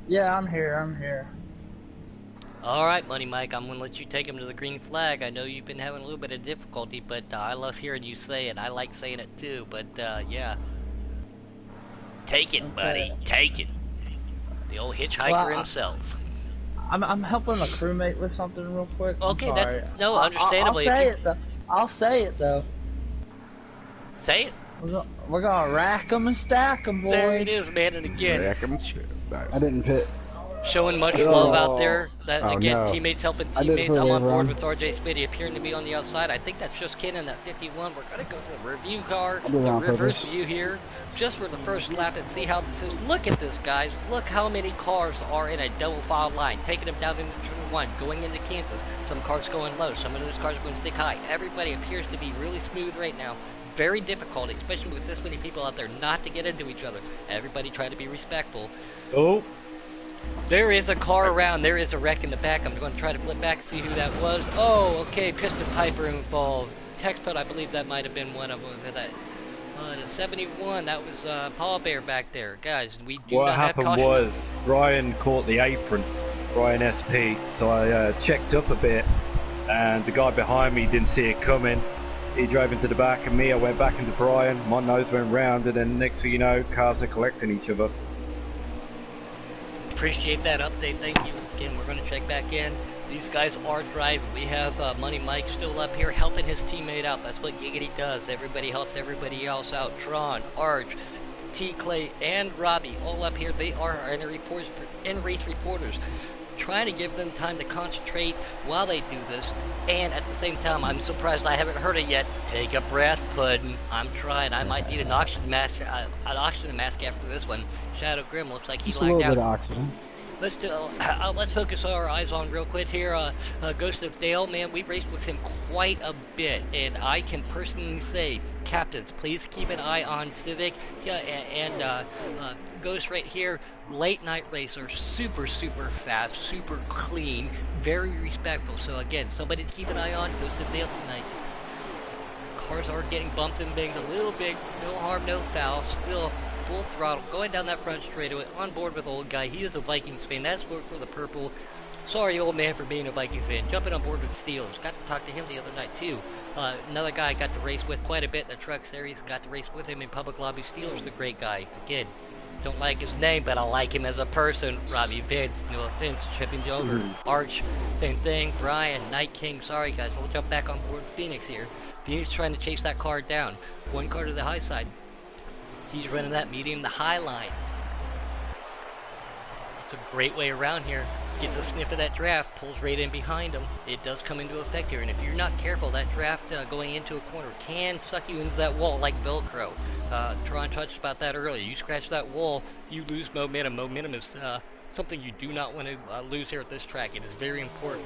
E: Yeah, I'm here.
A: All right, Money Mike, I'm gonna let you take him to the green flag. I know you've been having a little bit of difficulty, but I love hearing you say it. I like saying it too. But yeah, take it, buddy,
E: Okay.
A: take it. The old hitchhiker
E: Well,
A: himself.
E: I'm helping a crewmate with something real quick. I'm
A: Okay, that's
E: sorry.
A: no,
E: I'll
A: understandably. If
E: say
A: you
E: it though. I'll say it though.
A: say it,
E: We're gonna rack 'em and stack 'em, boys.
A: there it is, man. And again,
D: Rack 'em. Nice.
F: I didn't pit.
A: showing much
F: Oh.
A: love out there. That
D: Oh,
A: again,
D: no.
A: teammates helping
F: I did it
A: teammates.
F: for
A: I'm on board
F: everyone.
A: with RJ Smitty appearing to be on the outside. I think that's just Ken in that 51. We're gonna go to the review car,
F: I did
A: the
F: it on
A: reverse
F: purpose.
A: view here, just for the first lap and see how this is. Look at this, guys. Look how many cars are in a double file line, taking them down into turn one, going into Kansas. Some cars going low. Some of those cars are going to stick high. Everybody appears to be really smooth right now. Very difficult, especially with this many people out there, not to get into each other. Everybody try to be respectful.
B: Oh,
A: There is a car around. There is a wreck in the back. I'm going to try to flip back and see who that was. Oh, okay. Piston Piper involved. Textput, I believe that might have been one of them. That, the 71, that was Paul Bear back there. Guys, we do
B: what
A: not have
B: happened
A: caution.
B: was Brian caught the apron, Brian SP. So I checked up a bit, and the guy behind me didn't see it coming. He drove into the back of me. I went back into Brian. My nose went round, and then next thing you know, cars are collecting each other.
A: Appreciate that update. Thank you. Again, we're going to check back in. These guys are driving. We have Money Mike still up here helping his teammate out. That's what Giggity does. Everybody helps everybody else out. Tron, Arch, T. Clay, and Robbie all up here. They are our in-race reporters. Trying to give them time to concentrate while they do this. And at the same time, I'm surprised I haven't heard it yet. Take a breath, Puddin'. I'm trying. I might need an oxygen mask after this one. Shadow Grim looks like he
F: Just a little
A: lagged
F: bit of
A: out.
F: oxygen.
A: Let's focus our eyes on real quick here. Ghost of Dale, man, we raced with him quite a bit, and I can personally say, captains, please keep an eye on Civic. Yeah, and Ghost right here, late night racer, super fast, super clean, very respectful. So again, somebody to keep an eye on. Ghost of Dale tonight. Cars are getting bumped and banged a little bit. No harm, no foul. Still full throttle, going down that front straightaway, on board with old guy. He is a Vikings fan. That's for the purple. Sorry, old man, for being a Vikings fan. Jumping on board with the Steelers. Got to talk to him the other night, too. Another guy I got to race with quite a bit in the truck series. Got to race with him in Public Lobby. Steelers, a great guy. Again, don't like his name, but I like him as a person. Robbie Vince, no offense. Chipping Jover. Arch, same thing. Brian, Night King. Sorry, guys. We'll jump back on board with Phoenix here. Phoenix trying to chase that car down. One car to the high side. He's running that medium to high line. It's a great way around here. Gets a sniff of that draft, pulls right in behind him. It does come into effect here, and if you're not careful, that draft going into a corner can suck you into that wall like Velcro. Tron touched about that earlier. You scratch that wall, you lose momentum. Momentum is something you do not want to lose here at this track. It is very important.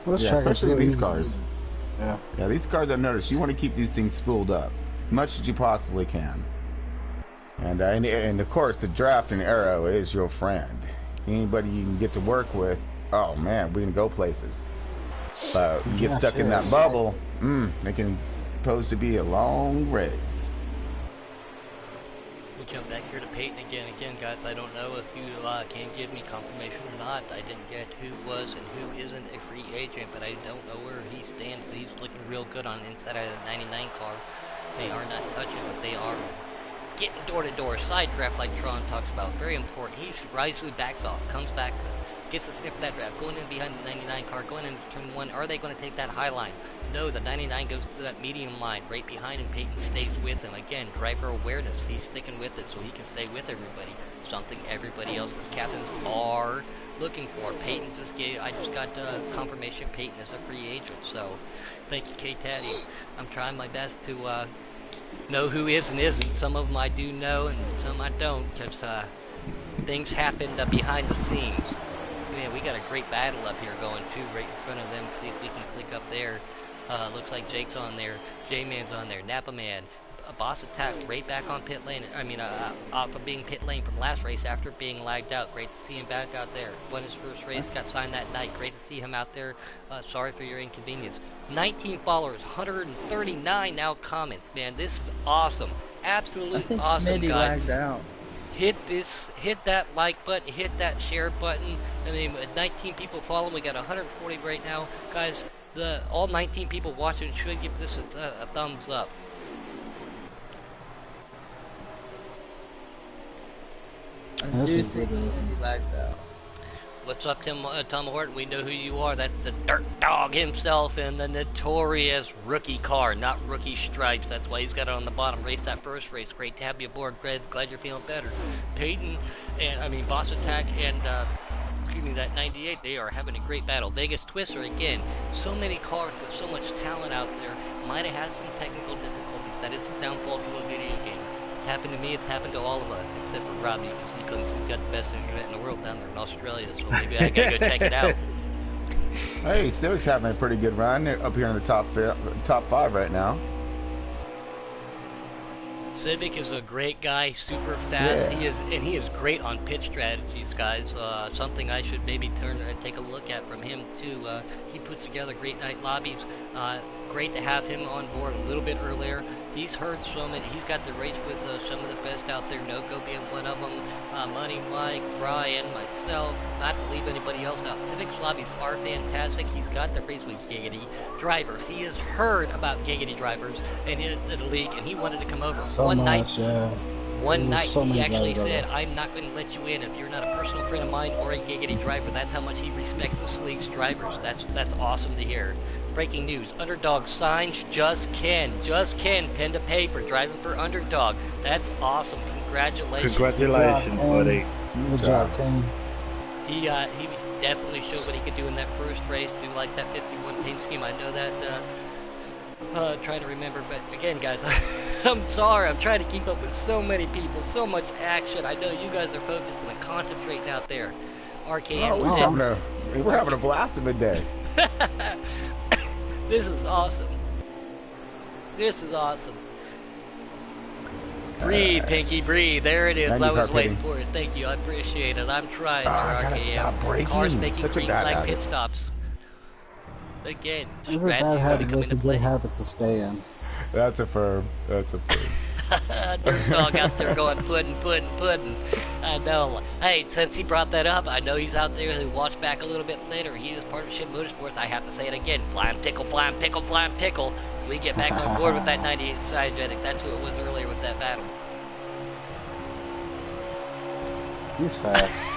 F: Well, this
D: Yeah,
F: track is
D: especially
F: really
D: these
F: easy.
D: cars.
F: Yeah.
D: These cars, I've noticed, you want to keep these things spooled up much as you possibly can. And of course, the draft and arrow is your friend. Anybody you can get to work with, oh man, we can go places. But you get stuck in that bubble, it can pose to be a long race.
A: We'll jump back here to Peyton again, guys. I don't know if you can give me confirmation or not. I didn't get who was and who isn't a free agent, but I don't know where he stands. He's looking real good on the inside of the 99 car. They are not touching, but they are getting door to door. Side draft like Tron talks about. Very important. He rightfully backs off, comes back, gets a sniff of that draft, going in behind the 99 car, going into turn one. Are they going to take that high line? No, the 99 goes to that medium line right behind him. Peyton stays with him. Again, driver awareness. He's sticking with it so he can stay with everybody. Something everybody else's captains are looking for. Peyton I just got confirmation Peyton is a free agent. So thank you, K-Taddy. I'm trying my best to know who is and isn't. Some of them I do know and some I don't, because things happen behind the scenes. Man, we got a great battle up here going too, right in front of them. See if we can click up there. Looks like Jake's on there, J-Man's on there, Napa Man. Boss attack right back on pit lane. Off of being pit lane from last race after being lagged out. Great to see him back out there. Won his first race, got signed that night. Great to see him out there. Sorry for your inconvenience. 19 followers, 139 now comments. Man, this is awesome. Absolutely
E: I think
A: awesome,
E: Smitty
A: guys.
E: lagged out.
A: hit that like button, hit that share button. I mean, with 19 people following, we got 140 right now, guys. All 19 people watching should give this a thumbs up.
E: This is like that.
A: What's up, Tom Horton? We know who you are. That's the Dirt Dog himself in the notorious rookie car, not rookie stripes. That's why he's got it on the bottom. Race that first race. Great to have you aboard. Glad you're feeling better. Peyton, and Boss Attack and that 98, they are having a great battle. Vegas Twister, again, so many cars with so much talent out there. Might have had some technical difficulties. That is the downfall to a video game. It's happened to me, it's happened to all of us, except for Robbie, because he claims he's got the best internet in the world down there in Australia, so maybe I gotta go check it out.
D: Hey, Civic's having a pretty good run. They're up here in the top 5 right now.
A: Civic is a great guy, super fast.
D: Yeah.
A: He is great on pitch strategies, guys. Something I should maybe take a look at from him too. He puts together great night lobbies. Great to have him on board a little bit earlier. He's heard so many. He's got the race with some of the best out there. Noco being one of them. Money Mike, Brian, myself. Not to leave anybody else out. Civic's lobbies are fantastic. He's got the race with Giggity drivers. He has heard about Giggity drivers and the league, and he wanted to come over. One night he actually said, "I'm not going to let you in if you're not a personal friend of mine or a Giggity driver." That's how much he respects this league's drivers. That's awesome to hear. Breaking news, Underdog signs Just Ken, pen to paper, driving for Underdog. That's awesome. Congratulations.
B: Congratulations, buddy.
F: Good job, Ken.
A: He definitely showed what he could do in that first race. Do like that 51 paint scheme. I know that. Trying to remember, but again, guys, I'm sorry. I'm trying to keep up with so many people, so much action. I know you guys are focused and concentrating out there. RKM.
D: We're having a blast of a day.
A: This is awesome. This is awesome. Breathe, Pinky, breathe. There it is. I was waiting for it. Thank you. I appreciate it. I'm trying. RKM. Cars making green flag pit stops. Again,
F: It's a bad habit, but it's a good habit to stay in.
D: That's a firm. That's a firm.
A: Dirt Dog out there going pudding. I know. Hey, since he brought that up, I know he's out there. He'll watch back a little bit later. He is part of Shit Motorsports. I have to say it again. Flying pickle. We get back on board with that 98 Cybernetic. That's who it was earlier with that battle.
F: He's fast.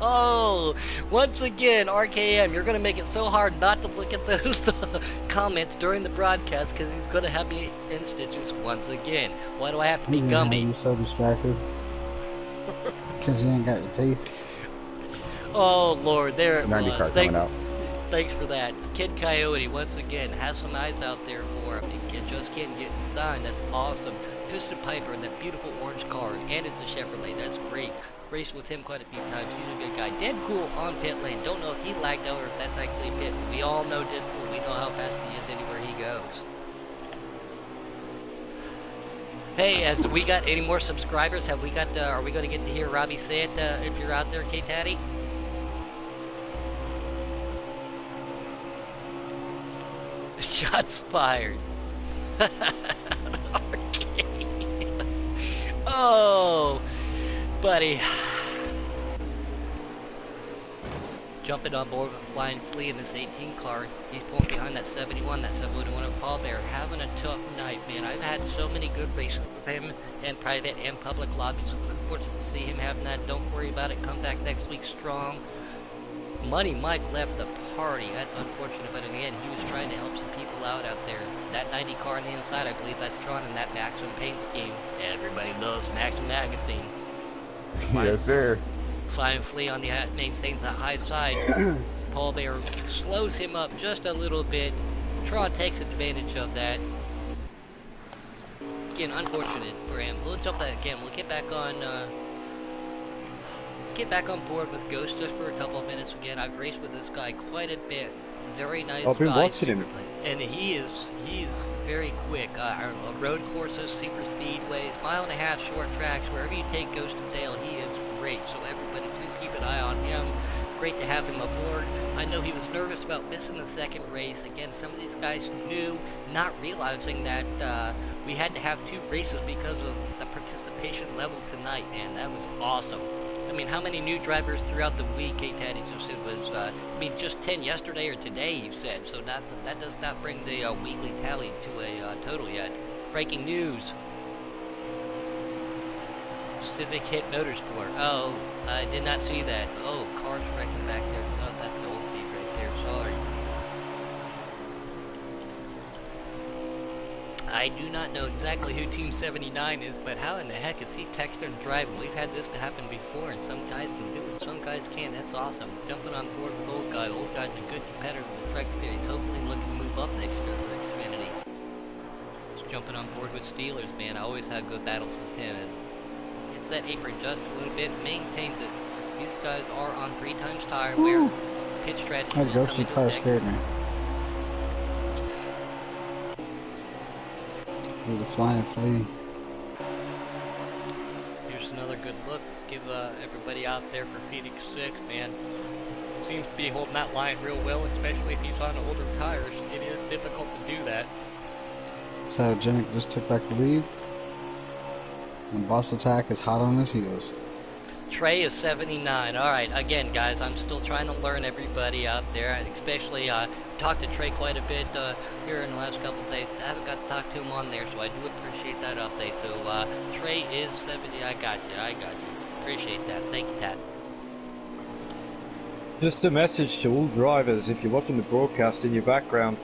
A: Oh, once again, RKM, you're going to make it so hard not to look at those comments during the broadcast because he's going to have me in stitches once again. Why do I have to be Gumby?
F: He's so distracted. Because you ain't got your teeth.
A: Oh, Lord, there it was.
D: Thanks
A: for that. Kid Coyote, once again, has some eyes out there for him. He just can't get signed. That's awesome. Twisted Piper in that beautiful orange car, and it's a Chevrolet. That's great. Raced with him quite a few times. He's a good guy. Deadpool on pit lane. Don't know if he lagged out or if that's actually pit. We all know Deadpool. We know how fast he is anywhere he goes. Hey, has we got any more subscribers? Have we got? Are we going to get to hear Robbie say it if you're out there, K-Taddy? Shots fired. Oh, buddy. Jumping on board with Flying Flea in this 18 car. He's pulling behind that 71 of Paul Bear. Having a tough night, man. I've had so many good races with him in private and public lobbies. It's unfortunate to see him having that. Don't worry about it. Come back next week strong. Money Mike left the party. That's unfortunate, but again, he was trying to help some people out there. That 90 car on the inside, I believe that's Tron in that Maximum paint scheme. Everybody loves Maximum Magazine.
D: Yes, sir.
A: Flying Flea on the mainstays the high side. Paul Bear slows him up just a little bit. Tron takes advantage of that. Again, unfortunate for him. We'll jump that again. We'll get back on. Let's get back on board with Ghost just for a couple of minutes again. I've raced with this guy quite a bit. Very nice guy.
B: I've been watching him.
A: And he's very quick. Road courses, super speedways, mile-and-a-half short tracks, wherever you take Ghost of Dale, he is great. So everybody, please keep an eye on him. Great to have him aboard. I know he was nervous about missing the second race. Again, some of these guys knew, not realizing that we had to have two races because of the participation patient level tonight, man. That was awesome. I mean, how many new drivers throughout the week, K-Taddy just said was, I mean, just 10 yesterday or today, you said. So that does not bring the weekly tally to a total yet. Breaking news. Civic hit Motorsport. Oh, I did not see that. Oh, cars wrecking back there. Oh, that's the old feed right there. Sorry. I do not know exactly who Team 79 is, but how in the heck is he texting and driving? We've had this happen before, and some guys can do it, some guys can't. That's awesome. Jumping on board with Old Guy. Old Guy's a good competitor in the Trek Series. Hopefully looking to move up next year for Xfinity. Just jumping on board with Steelers, man. I always have good battles with him. And gets that apron just a little bit, maintains it. These guys are on 3 times tire wear. Pitch strategy.
F: That ghosty car scared me. The flying flea.
A: Here's another good look. Give everybody out there for Phoenix 6, man. Seems to be holding that line real well, especially if he's on older tires. It is difficult to do that.
F: So Janik just took back the lead. And Boss Attack is hot on his heels.
A: Trey is 79. Alright, again, guys, I'm still trying to learn everybody out there, especially talked to Trey quite a bit here in the last couple of days. I haven't got to talk to him on there, so I do appreciate that update. So, Trey is 70. I got you. Appreciate that. Thank you, Tat.
B: Just a message to all drivers, if you're watching the broadcast in your background,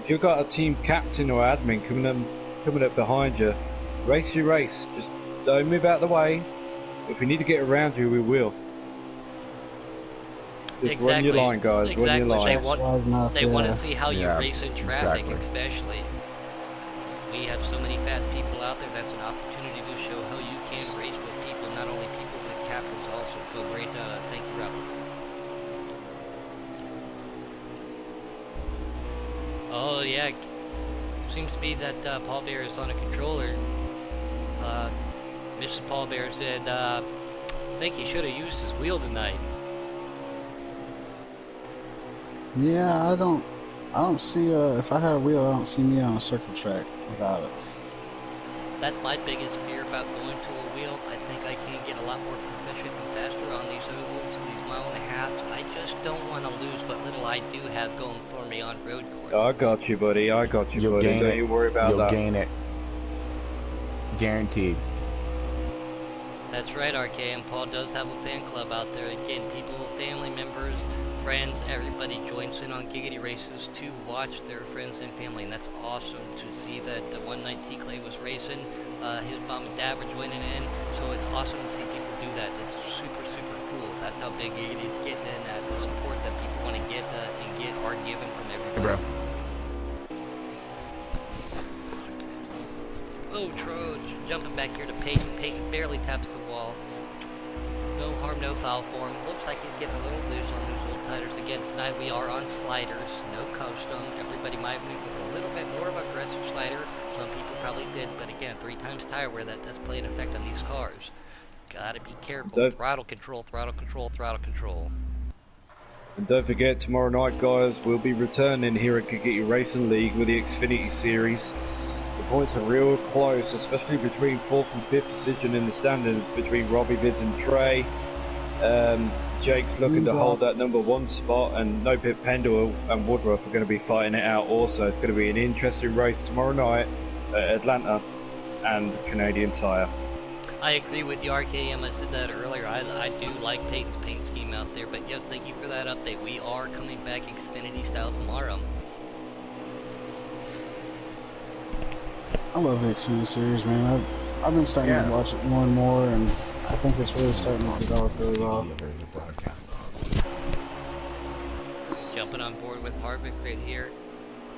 B: if you've got a team captain or admin coming up behind you, race your race. Just don't move out of the way. If we need to get around you, we will. Just run your line, guys.
A: Exactly.
B: Run your line.
A: They want to see how you race in traffic,
D: exactly.
A: Especially. We have so many fast people out there. That's an opportunity to show how you can race with people, not only people but captains also. So great. Thank you, Rob. Oh yeah. Seems to be that Paul Bear is on a controller. Mrs. Paul Bear said, I think he should have used his wheel tonight.
F: Yeah, I don't see, if I had a wheel, I don't see me on a circle track without it.
A: That's my biggest fear about going to a wheel. I think I can get a lot more proficient and faster on these ovals, these mile and a halves. I just don't want to lose what little I do have going for me on road courses.
B: I got you, buddy. I got you,
D: You'll
B: buddy.
D: gain
B: Don't
D: it.
B: you worry about
D: You'll
B: that.
D: gain it. Guaranteed.
A: That's right, RK, and Paul does have a fan club out there. Again, people, family members, friends, everybody joins in on Giggity races to watch their friends and family, and that's awesome to see that one night T. Clay was racing. His mom and dad were joining in, so it's awesome to see people do that. It's super, super cool. That's how big Giggity's getting, and the support that people want to get and get are given from everybody.
D: Hey, bro.
A: Oh, Troj, jumping back here to Peyton. Peyton barely taps the wall. No harm, no foul for him. Looks like he's getting a little loose on those old tires. Again, tonight we are on sliders, no custom. Everybody might move with a little bit more of an aggressive slider. Some people probably did, but again, 3 times tire wear, that does play an effect on these cars. Gotta be careful. Throttle control, throttle control, throttle control.
B: And don't forget, tomorrow night, guys, we'll be returning here at Giggity Racing League with the Xfinity Series. The points are real close, especially between 4th and 5th position in the standings between Robbie Vids and Trey. Jake's looking to hold that number 1 spot, and No Pit Pendle and Woodruff are going to be fighting it out also. It's going to be an interesting race tomorrow night at Atlanta and Canadian Tire.
A: I agree with you, RKM. I said that earlier. I do like Peyton's paint scheme out there, but yes, thank you for that update. We are coming back Xfinity style tomorrow.
F: I love the Xfinity Series, man. I've been starting to watch it more and more, and I think it's really starting to develop really well.
A: Jumping on board with Harvick right here,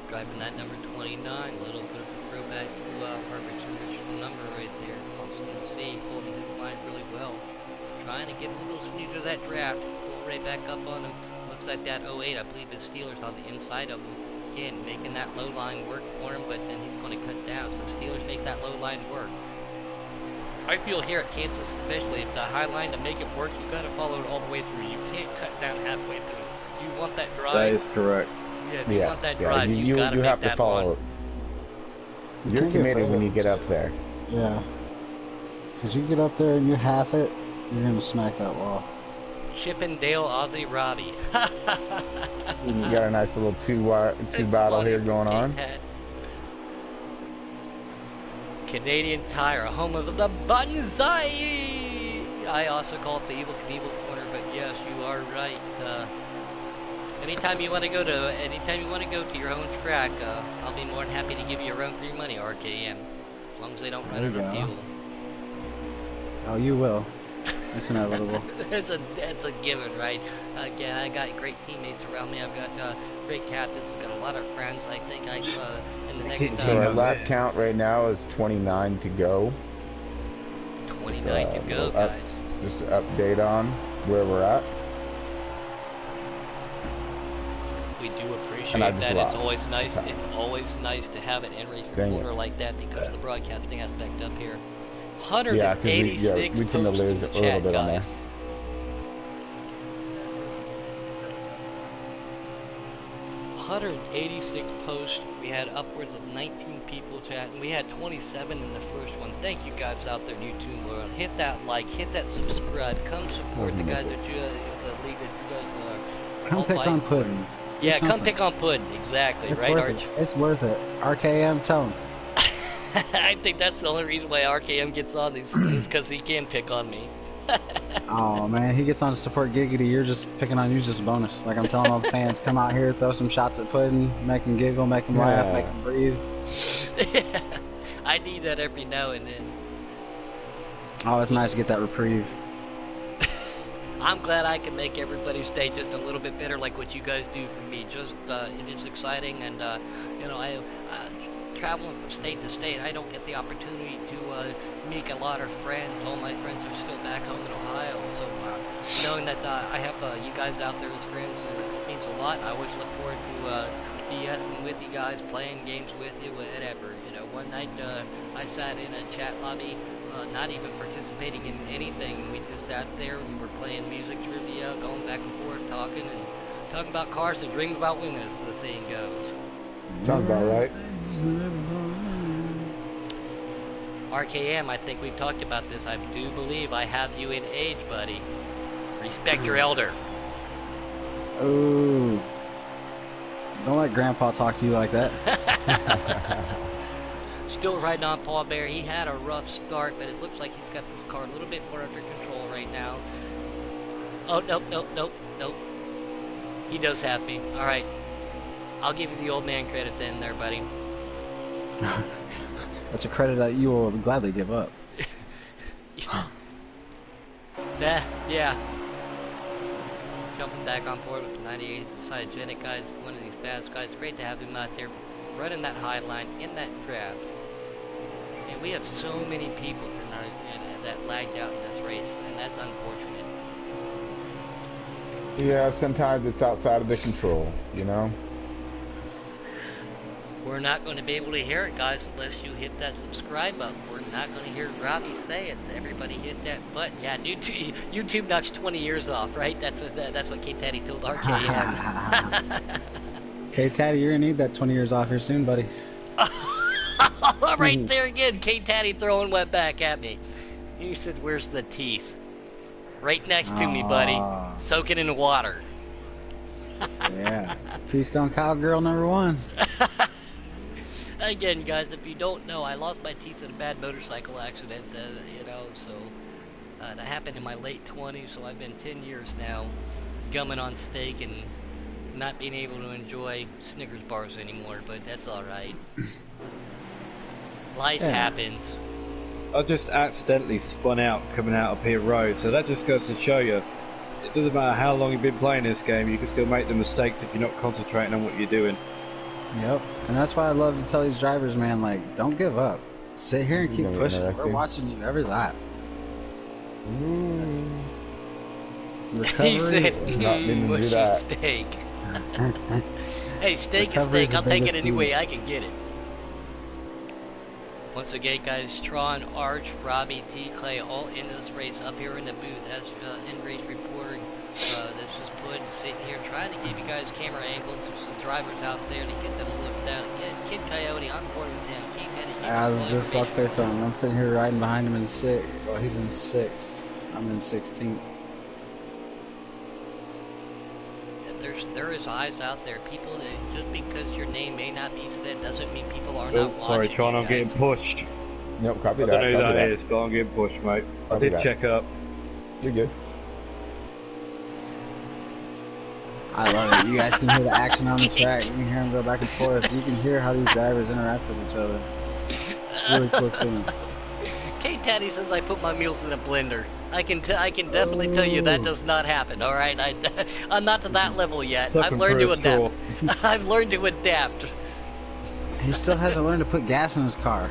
A: driving that number 29. A little bit of a throwback to Harvick's original number right there. Awesome to see, holding his line really well. Trying to get a little sneak to that draft, pull right back up on him. Looks like that 08, I believe, is Steelers on the inside of him. Again, making that low line work for him, but then he's going to cut down. So Steelers make that low line work. I feel here at Kansas, especially, if the high line to make it work, you got to follow it all the way through. You can't cut down halfway through. You want that drive.
B: That is correct.
A: Yeah, if you want that drive, you got to
D: have
A: make that
D: to follow.
A: one.
D: You're committed when you get up there.
F: Yeah. Because you get up there and you half it, you're going to smack that wall.
A: Chippendale Aussie Robbie.
D: You got a nice little two battle here going on.
A: Canadian Tire, home of the Banzai. I also call it the Evil Knievel Corner, but yes, you are right. Anytime you want to go to your own track, I'll be more than happy to give you a run for your money, RKM, as long as they don't run out of fuel.
F: Oh, you will. It's inevitable.
A: It's a given, right? Again, I got great teammates around me. I've got great captains. I've got a lot of friends. I think in the next.
D: So our lap count right now is 29 to go.
A: 29 to go, guys.
D: Just to update on where we're at.
A: We do appreciate that. It's always nice. It's always nice to have an in-race reporter like that because of the broadcasting aspect up here. 186
D: we tend to lose a little bit on there.
A: 186 posts. We had upwards of 19 people chat, and we had 27 in the first one. Thank you guys out there in YouTube world. Hit that like, hit that subscribe. Come support the guys that the league that you guys are.
F: Come pick on Puddin'.
A: Yeah, come pick on Puddin'. Exactly,
F: it's
A: right,
F: worth
A: Arch?
F: It's worth it. RKM, tell him.
A: I think that's the only reason why RKM gets on these is because he can pick on me.
F: Oh man, he gets on to support Giggity. You're just picking on you, just a bonus. Like I'm telling all the fans, come out here, throw some shots at Puddin', make him giggle, make him laugh, make him breathe.
A: I need that every now and then.
F: Oh, it's nice to get that reprieve.
A: I'm glad I can make everybody's day just a little bit better, like what you guys do for me. Just it is exciting, and you know, I traveling from state to state, I don't get the opportunity to make a lot of friends. All my friends are still back home in Ohio, so knowing that I have you guys out there as friends it means a lot. I always look forward to BSing with you guys, playing games with you, whatever. You know, one night I sat in a chat lobby, not even participating in anything. We just sat there and we're playing music trivia, going back and forth, talking about cars and dreaming about women, as the saying goes.
D: Sounds about right.
A: RKM, I think we've talked about this. I do believe I have you in age, buddy. Respect your elder.
F: Ooh. Don't let Grandpa talk to you like that.
A: Still riding on Paul Bear. He had a rough start, but it looks like he's got this car a little bit more under control right now. Oh, nope. He does have me. All right. I'll give you the old man credit then there, buddy.
F: That's a credit that you will gladly give up.
A: Yeah. Jumping back on board with the 98 Cytogenic guys, one of these bad guys. Great to have him out there running that high line in that draft. And we have so many people that lagged out in this race, and that's unfortunate.
D: Yeah, sometimes it's outside of the control, you know?
A: We're not going to be able to hear it, guys, unless you hit that subscribe button. We're not going to hear Robbie say it. So everybody hit that button. Yeah, YouTube knocks 20 years off, right? That's what K-Taddy told RKM.
F: K-Taddy, you're going to need that 20 years off here soon, buddy.
A: Right there again, K-Taddy throwing one back at me. He said, where's the teeth? Right next to me, buddy. Soaking in water.
F: Yeah. Keystone Cowgirl #1.
A: Again, guys, if you don't know, I lost my teeth in a bad motorcycle accident, so that happened in my late 20s, so I've been 10 years now gumming on steak and not being able to enjoy Snickers bars anymore, but that's alright. Life happens.
B: I just accidentally spun out coming out of Pier Road, so that just goes to show you, it doesn't matter how long you've been playing this game, you can still make the mistakes if you're not concentrating on what you're doing.
F: Yep, and that's why I love to tell these drivers, man, like, don't give up. Sit here and keep pushing. We're watching you every lap. Recovery.
A: He said, mushy steak. Hey, steak is steak. I'll take it any way I can get it. Once again, guys, Tron, Arch, Robbie, T, Clay, all in this race up here in the booth as in-race reporting. This is Puddin' sitting here trying to give you guys camera angles. There's some drivers out there to get them looked at again. Kid Coyote, on board with him.
F: I was just about to say something. I'm sitting here riding behind him in the sick. he's in 6th. I'm in 16th.
A: There is eyes out there. People, just because your name may not be said doesn't mean people are
B: Oh,
A: not watching.
B: sorry, Tron,
A: you
B: I'm getting
A: guys.
B: pushed.
D: Nope, copy
B: I
D: that.
B: don't know who
D: Copy
B: that is, but I'm getting pushed, mate. I
D: Copy
B: did
D: that.
B: check up.
D: You're good.
F: I love it. You guys can hear the action on the track. You can hear them go back and forth. You can hear how these drivers interact with each other. It's really cool experience.
A: K Taddy says I put my meals in a blender. I can definitely tell you that does not happen. All right, I'm not to that level yet.
B: Suck
A: I've
B: 'em
A: learned
B: through
A: to
B: a straw.
A: adapt. I've learned to adapt.
F: He still hasn't learned to put gas in his car.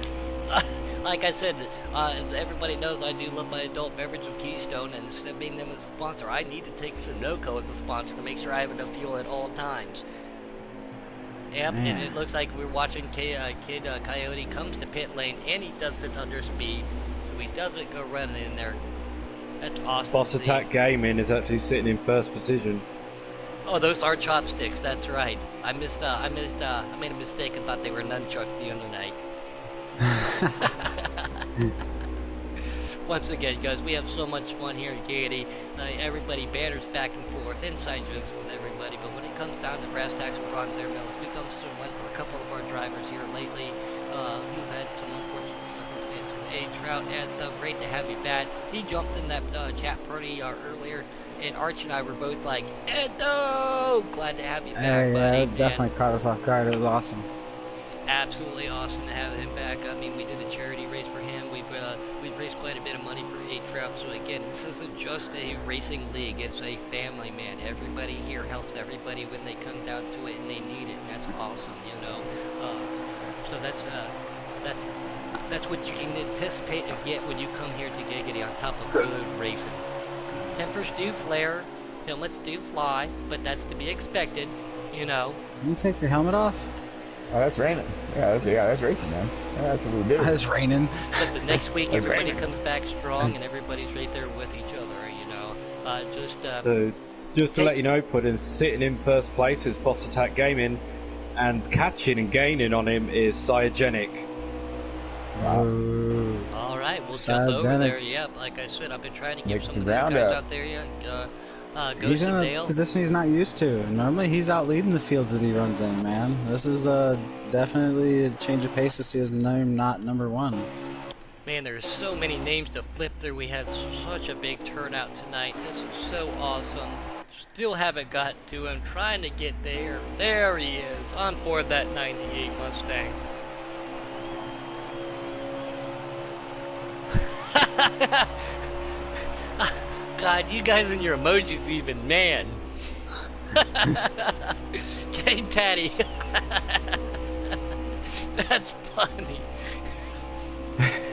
A: Like I said, everybody knows I do love my adult beverage of Keystone, and instead of being them as a sponsor, I need to take Sunoco as a sponsor to make sure I have enough fuel at all times. Yep,
F: Man.
A: and it looks like we're watching Kid Coyote comes to pit lane, and he does it under speed, so he doesn't go running in there. That's awesome.
B: Boss
A: to see.
B: Attack Gaming is actually sitting in first position.
A: Oh, those are chopsticks. That's right. I made a mistake and thought they were nunchucks the other night. Once again, guys, we have so much fun here at Gaiety. Everybody banters back and forth, inside jokes with everybody. But when it comes down to brass tacks and bronze air medals, we've done some went for a couple of our drivers here lately who've had some unfortunate circumstances. Hey, Trout, Ed, great to have you back. He jumped in that chat party earlier. And Arch and I were both like, Edo! Glad to have you back,
F: Hey,
A: buddy.
F: yeah, it definitely caught us off guard. It was awesome.
A: Absolutely awesome to have him back. I mean, we did a charity race for him. We've raised quite a bit of money for 8 Trout. So again, this isn't just a racing league. It's a family, man. Everybody here helps everybody when they come down to it and they need it. And that's awesome, you know. So that's what you can anticipate to get when you come here to Giggity on top of road racing. Tempers do flare, helmets do fly, but that's to be expected, you know.
F: Can you take your helmet off?
D: Oh, that's raining. Yeah, that's racing, man. Yeah, that's what we do.
F: It's raining.
A: But the next week,
D: That's
A: everybody
D: right.
A: comes back strong, and everybody's right there with each other, you know.
B: So, just to let you know, Puddin sitting in first place is Boss Attack Gaming, and catching and gaining on him is Cyogenic.
D: Wow.
A: all right, we'll jump over
F: Cyogenic.
A: there. Yep, like I said, I've been trying to give
D: Makes
A: some
D: the
A: of these guys
D: roundup.
A: out there yet.
F: He's
A: Ghost
F: in
A: and
F: a
A: Dale.
F: position he's not used to. Normally, he's out leading the fields that he runs in, man. This is definitely a change of pace to see his name not number 1.
A: Man, there's so many names to flip through. We had such a big turnout tonight. This is so awesome. Still haven't got to him. Trying to get there. There he is, on board that 98 Mustang. God, you guys and your emojis even, man. Hey, Patty. That's funny.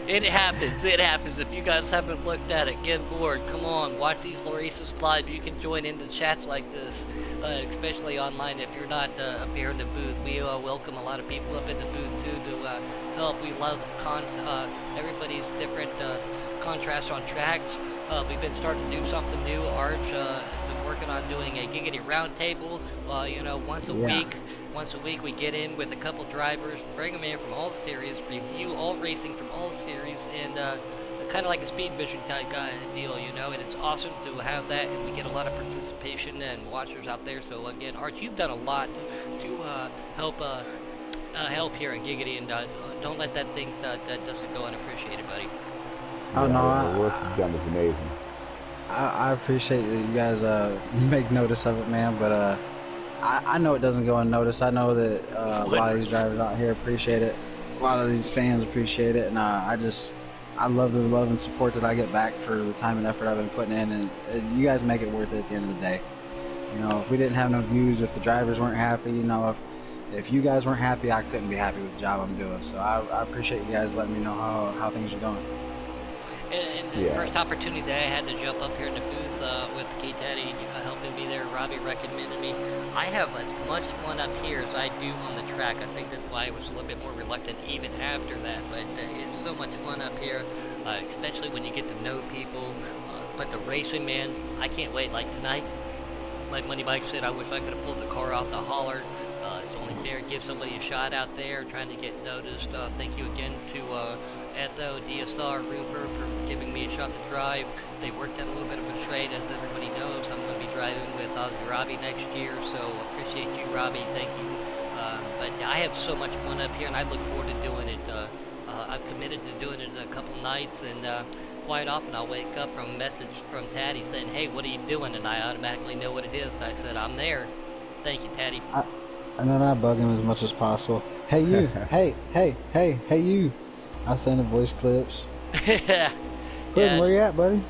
A: It happens. It happens. If you guys haven't looked at it, get bored. Come on, watch these races live. You can join into chats like this, especially online. If you're not up here in the booth, we welcome a lot of people up in the booth too to help. We love everybody's different contrasts on tracks. We've been starting to do something new. Arch has been working on doing a Giggity roundtable. You know, once a week. Once a week we get in with a couple drivers, bring them in from all the series, review all racing from all the series, and kind of like a speed vision type deal, you know. And it's awesome to have that, and we get a lot of participation and watchers out there. So again, Arch, you've done a lot to help here in Giggity, and don't let that thing that doesn't go unappreciated, buddy.
F: Oh, no,
D: The work you've done is amazing.
F: I appreciate that you guys make notice of it, man, but I know it doesn't go unnoticed. I know that a lot of these drivers out here appreciate it. A lot of these fans appreciate it, and I love the love and support that I get back for the time and effort I've been putting in, and you guys make it worth it at the end of the day. You know, if we didn't have no views, if the drivers weren't happy, you know, if you guys weren't happy, I couldn't be happy with the job I'm doing. So I appreciate you guys letting me know how things are going.
A: And the first opportunity that I had to jump up here in the booth with K-Teddy helping me there, Robbie recommended me. I have as much fun up here as I do on the track. I think that's why I was a little bit more reluctant even after that. But it's so much fun up here, especially when you get to know people. But the racing, man, I can't wait. Like tonight, like Money Mike said, I wish I could have pulled the car out the holler. It's only fair to give somebody a shot out there trying to get noticed. Thank you again to Edo, DSR, Rupert for giving me a shot to drive. They worked out a little bit of a trade, as everybody knows. I'm going to be driving with Ozzy Robbie next year, so appreciate you, Robbie. Thank you. But yeah, I have so much fun up here, and I look forward to doing it. I've committed to doing it a couple nights, and quite often I'll wake up from a message from Taddy saying, "Hey, what are you doing?" And I automatically know what it is, and I said, "I'm there." Thank you, Taddy.
F: And then I bug him as much as possible. Hey you, hey you. I send him voice clips.
A: Yeah.
F: Quinn, where you at, buddy?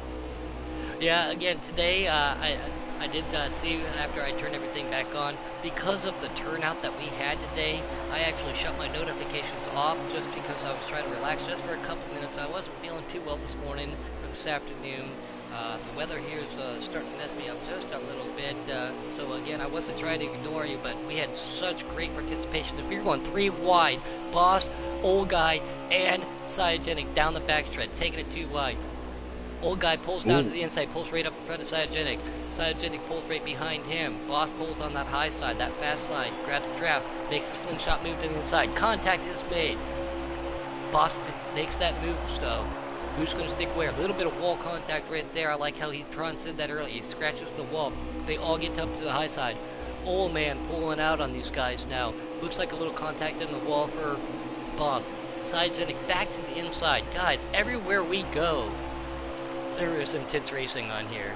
A: Yeah, again, today I did see after I turned everything back on, because of the turnout that we had today, I actually shut my notifications off just because I was trying to relax just for a couple minutes. I wasn't feeling too well this morning or this afternoon. The weather here is starting to mess me up just a little bit. So again, I wasn't trying to ignore you, but we had such great participation. If you're going 3 wide, Boss, Old Guy, and Cytogenic down the backstretch, taking it 2 wide. Old Guy pulls down to the inside, pulls right up in front of Cytogenic. Cytogenic pulls right behind him. Boss pulls on that high side, that fast side, grabs the trap, makes a slingshot move to the inside. Contact is made. Boss makes that move, so who's going to stick where? A little bit of wall contact right there. I like how Tron said that earlier. He scratches the wall. They all get up to the high side. Old man pulling out on these guys now. Looks like a little contact in the wall for Boss. Cytogenic back to the inside. Guys, everywhere we go, there is intense racing on here.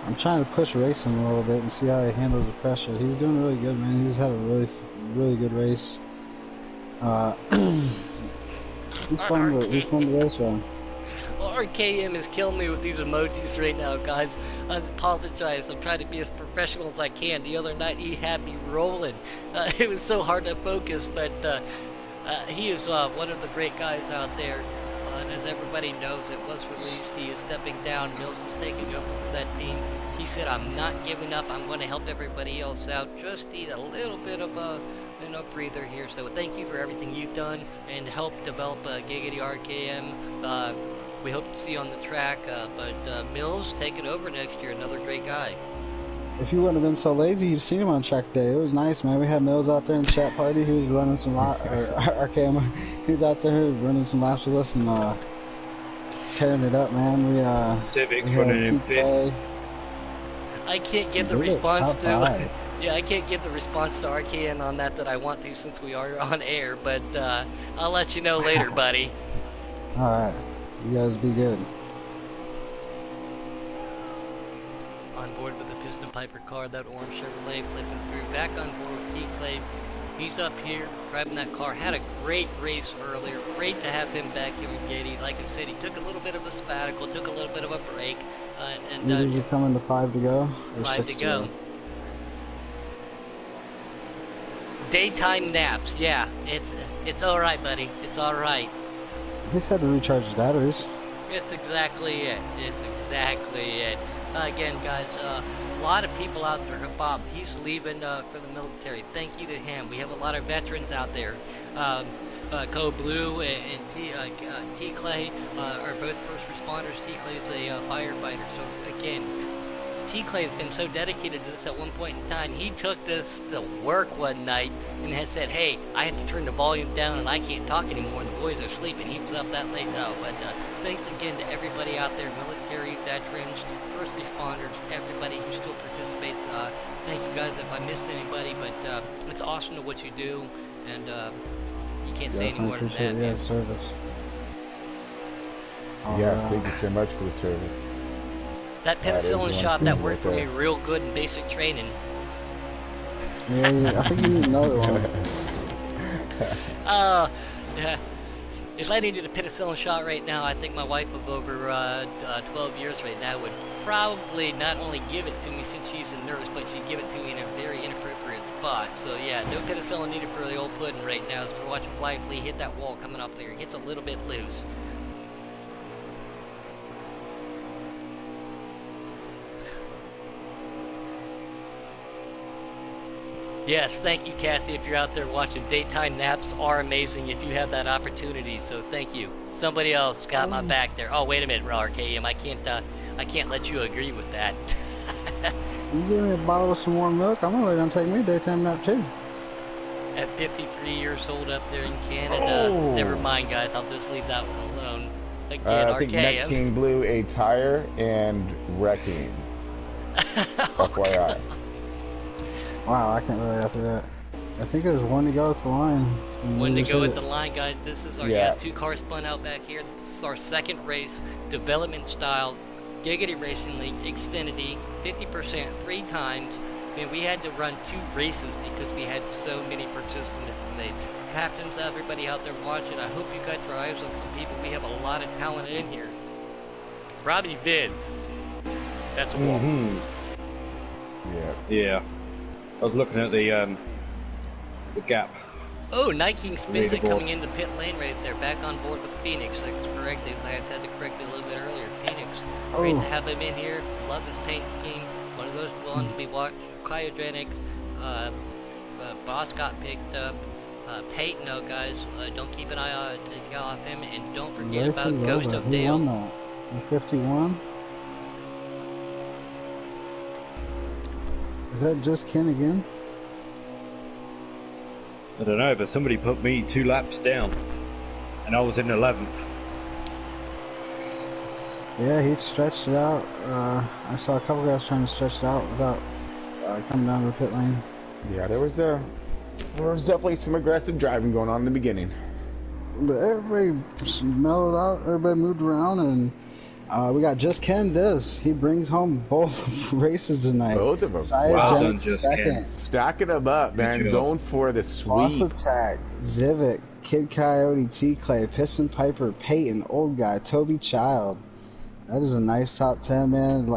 F: I'm trying to push racing a little bit and see how he handles the pressure. He's doing really good, man. He's had a really good race. He's fun to race on.
A: Well, RKM is killing me with these emojis right now, guys. I apologize. I'm trying to be as professional as I can. The other night he had me rolling. It was so hard to focus, but he is one of the great guys out there. And as everybody knows, it was released. He is stepping down. Mills is taking over for that team. He said, "I'm not giving up. I'm going to help everybody else out. Just need a little bit of a breather here." So thank you for everything you've done and help develop Giggity RKM. We hope to see you on the track. But Mills taking over next year. Another great guy.
F: If you wouldn't have been so lazy, you'd seen him on track day. It was nice, man. We had Mills out there in the chat party. He was running some laps. RKM, he was out there running some laps with us and tearing it up, man. We had TK.
A: I can't give the response to. Yeah, I can't give the response to RKN on that I want to since we are on air. But I'll let you know later, buddy.
F: All right, you guys be good.
A: On board with the Piston Piper car, that orange Chevrolet flipping through. Back on board with T-Clay. He's up here driving that car. Had a great race earlier. Great to have him back here with Gady. Like I said, he took a little bit of a sabbatical, took a little bit of a break.
F: You're coming to 5 to go or
A: 5
F: 6
A: to go. Daytime naps, yeah. It's all right, buddy. It's all right.
F: He just had to recharge his batteries.
A: It's exactly it. It's exactly it. Again, guys, a lot of people out there. Bob, he's leaving for the military. Thank you to him. We have a lot of veterans out there. Co Blue and T Clay are both first responders. T Clay is a firefighter. So again, T Clay has been so dedicated to this. At one point in time, he took this to work one night and had said, "Hey, I have to turn the volume down and I can't talk anymore. The boys are sleeping." He was up that late now. But thanks again to everybody out there, military, veterans, first responders, everybody who still participates. Thank you guys if I missed anybody, but it's awesome to what you do, and you can't say any more than that.
F: Yeah, service.
D: Yes, thank you so much for the service.
A: That penicillin shot that worked for me real good in basic training.
F: Yeah, I think you need another one.
A: Yeah. If I needed a penicillin shot right now, I think my wife of over 12 years right now would probably not only give it to me since she's a nurse, but she'd give it to me in a very inappropriate spot. So yeah, no penicillin needed for the old pudding right now as we're watching Fly Flea hit that wall coming up there. It gets a little bit loose. Yes, thank you, Cassie, if you're out there watching. Daytime naps are amazing if you have that opportunity, so thank you. Somebody else got my back there. Oh, wait a minute, RKM, I can't let you agree with that.
F: You give me a bottle of some warm milk, I'm gonna let them take me a daytime nap too.
A: at 53 years old up there in Canada.
D: Oh.
A: Never mind, guys. I'll just leave that one alone. Again,
D: I think Net King blew a tire and wrecking. FYI.
F: Wow, I can't really after that. I think there's one to go at the line.
A: One to go at the line, guys. This is our 2 cars spun out back here. This is our second race, development style, Giggity Racing League, Xfinity, 50%, 3 times. I mean, we had to run 2 races because we had so many participants today. Captains, everybody out there watching, I hope you got your eyes on some people. We have a lot of talent in here. Robbie Vids. That's a wall.
B: Yeah. I was looking at the gap.
A: Oh, Night King spins it coming into pit lane right there. Back on board with Phoenix. That's correct. I had to correct it a little bit earlier. Phoenix. Great to have him in here. Love his paint scheme. One of those ones we watched. Cryogenic. Boss got picked up. Peyton, though, guys. Don't keep an eye off him. And don't forget about Ghost of Dale.
F: Who won that? The 51? Is that just Ken again?
B: I don't know, but somebody put me 2 laps down, and I was in 11th.
F: Yeah, he stretched it out. I saw a couple guys trying to stretch it out without coming down to the pit lane.
D: Yeah, there was definitely some aggressive driving going on in the beginning.
F: But everybody mellowed out, everybody moved around, and we got Just Ken Diz. He brings home both races tonight.
D: Both of them.
F: Cyogenic second.
D: Stacking them up, man. Going for the sweep.
F: Boss Attack, Zivik, Kid Coyote, T-Clay, Piston Piper, Peyton, Old Guy, Toby Child. That is a nice top 10, man.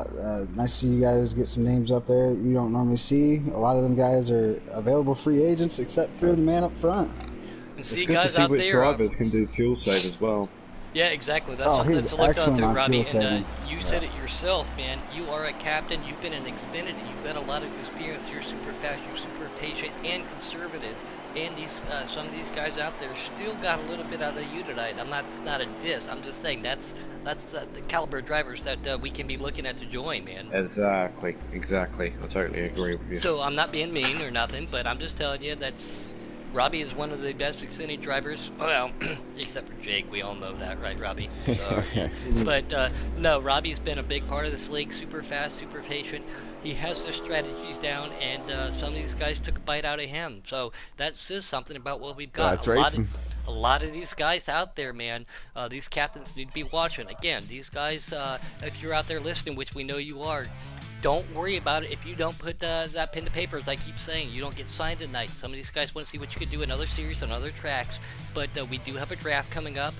F: Nice to see you guys get some names up there you don't normally see. A lot of them guys are available free agents, except for the man up front.
A: And
B: it's good to see which drivers can do fuel save as well.
A: Yeah, exactly. That's something to look on to, Robbie. And you said it yourself, man. You are a captain. You've been in Xfinity. You've got a lot of experience. You're super fast. You're super patient and conservative. And these some of these guys out there still got a little bit out of you tonight. I'm not a diss. I'm just saying that's the caliber of drivers that we can be looking at to join, man.
B: Exactly. I totally agree with you.
A: So I'm not being mean or nothing, but I'm just telling you that's. Robbie is one of the best Xfinity drivers. Well, except for Jake, we all know that, right, Robbie? So, but no, Robbie's been a big part of this league. Super fast, super patient. He has the strategies down, and some of these guys took a bite out of him. So that says something about what we've got.
D: That's racing.
A: A lot of these guys out there, man, these captains need to be watching. Again, these guys, if you're out there listening, which we know you are, don't worry about it if you don't put that pen to paper, as I keep saying. You don't get signed tonight. Some of these guys want to see what you can do in other series on other tracks, but we do have a draft coming up,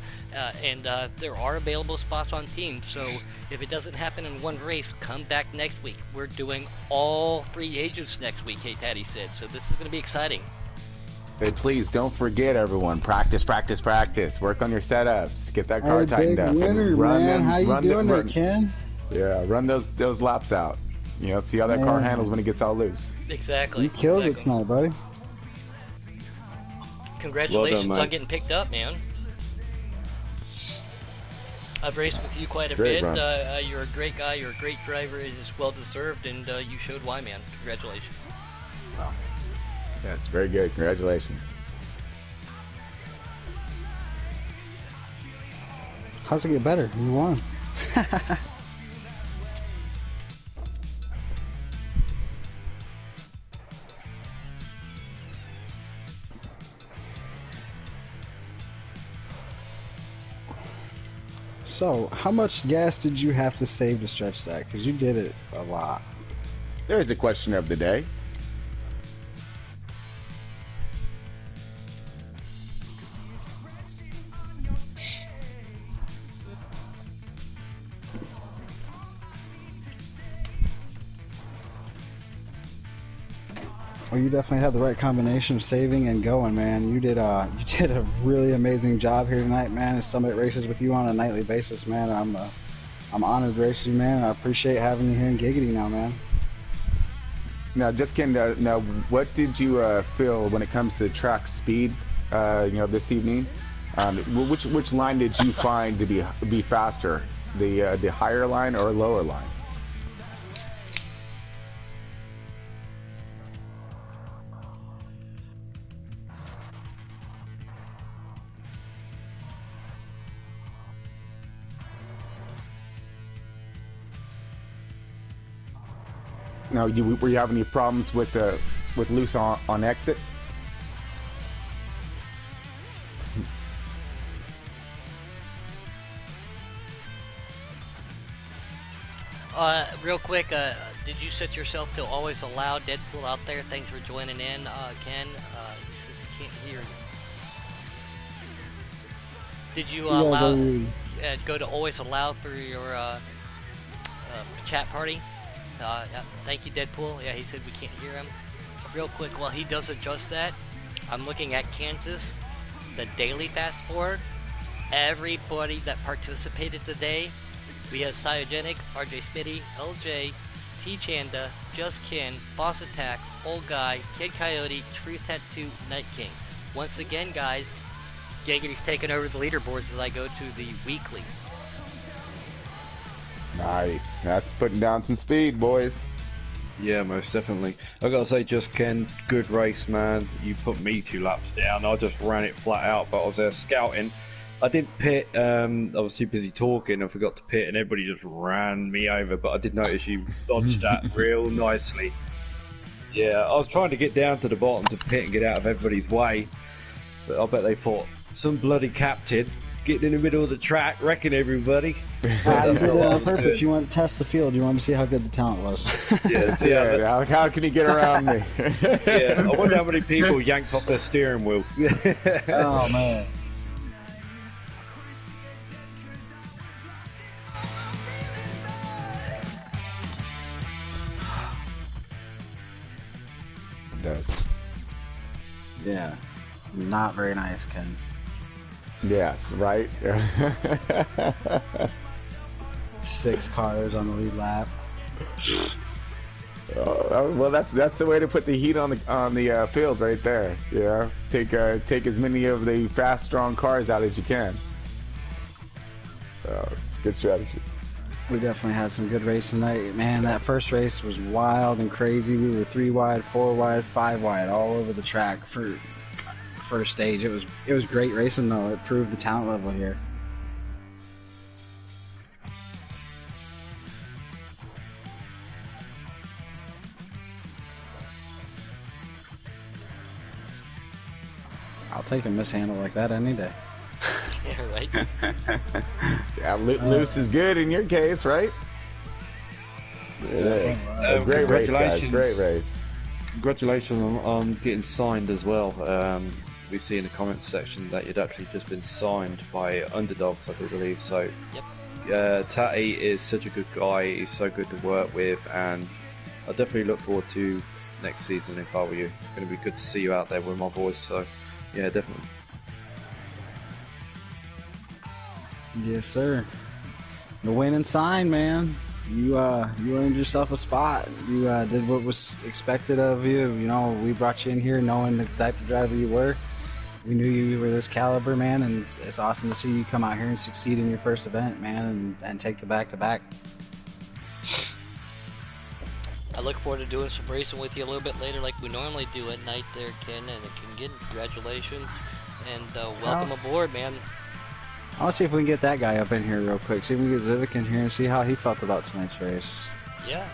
A: and there are available spots on teams. So if it doesn't happen in one race, come back next week. We're doing all free agents next week, Hey Taddy said. So this is going to be exciting.
D: Hey, please don't forget, everyone. Practice. Work on your setups. Get that car tightened up.
F: Winner, man. How you doing there, Ken?
D: Yeah, run those laps out. You know, see how that car handles when it gets all loose.
A: Exactly.
F: You killed it tonight, buddy.
A: Congratulations on getting picked up, man. I've raced with you quite a bit. You're a great guy. You're a great driver. It is well deserved, and you showed why, man. Congratulations.
D: Wow. Yes, very good. Congratulations.
F: How's it get better? You won. So, how much gas did you have to save to stretch that? Because you did it a lot.
D: There's the question of the day.
F: Well, you definitely had the right combination of saving and going, man. You did a really amazing job here tonight, man. Summit races with you on a nightly basis, man. I'm honored to race you, man. I appreciate having you here in Giggity now, man.
D: Now, just Ken, now, what did you feel when it comes to track speed? This evening, which line did you find to be faster, the higher line or lower line? Now, were you having any problems with loose on exit?
A: Real quick, did you set yourself to always allow Deadpool out there? Thanks for joining in, Ken. He says he can't hear you. Did you go to always allow for your chat party? Yeah, thank you, Deadpool. Yeah, he said we can't hear him. Real quick, while he does adjust that, I'm looking at Kansas, the daily fast forward. Everybody that participated today, we have Cyogenic, RJ Smitty, LJ, T Chanda, Just Ken, Boss Attack, Old Guy, Kid Coyote, Truth Tattoo, Night King. Once again, guys, Giggity taking over the leaderboards as I go to the weekly.
D: Nice. That's putting down some speed, boys.
B: Yeah, most definitely. I gotta say, Just Ken, good race, man. You put me 2 laps down. I just ran it flat out, but I was there scouting. I didn't pit. I was too busy talking. I forgot to pit, and everybody just ran me over. But I did notice you dodged that real nicely. Yeah, I was trying to get down to the bottom to pit and get out of everybody's way. But I bet they thought some bloody captain getting in the middle of the track, wrecking everybody.
F: You did it on purpose. You want to test the field. You want to see how good the talent was.
D: Yeah, how can he get around me?
B: Yeah, I wonder how many people yanked off their steering wheel.
F: Oh, man.
D: It does.
F: Yeah. Not very nice, Ken.
D: Yes, right?
F: 6 cars on the lead lap.
D: Well, that's the way to put the heat on the field right there. Yeah, take as many of the fast, strong cars out as you can. It's a good strategy.
F: We definitely had some good racing tonight. Man, that first race was wild and crazy. We were 3 wide, 4 wide, 5 wide, all over the track for first stage. It was great racing though. It proved the talent level here. I'll take a mishandle like that any day.
A: Yeah, right.
D: Yeah, loose is good in your case, right? Yeah. Great race, guys. Great race.
B: Congratulations on getting signed as well. We see in the comments section that you'd actually just been signed by Underdogs, I do believe. So,
A: Yep.
B: Tatty is such a good guy. He's so good to work with, and I definitely look forward to next season if I were you. It's going to be good to see you out there with my boys. So, yeah, definitely.
F: Yes, sir. The win and sign, man. You earned yourself a spot. You did what was expected of you. You know, we brought you in here knowing the type of driver you were. We knew you were this caliber, man, and it's awesome to see you come out here and succeed in your first event, man, and take the back-to-back.
A: I look forward to doing some racing with you a little bit later like we normally do at night there, Ken, and again, congratulations, and welcome aboard, man.
F: I want to see if we can get that guy up in here real quick. See if we can get Zivik in here and see how he felt about tonight's race.
A: Yeah.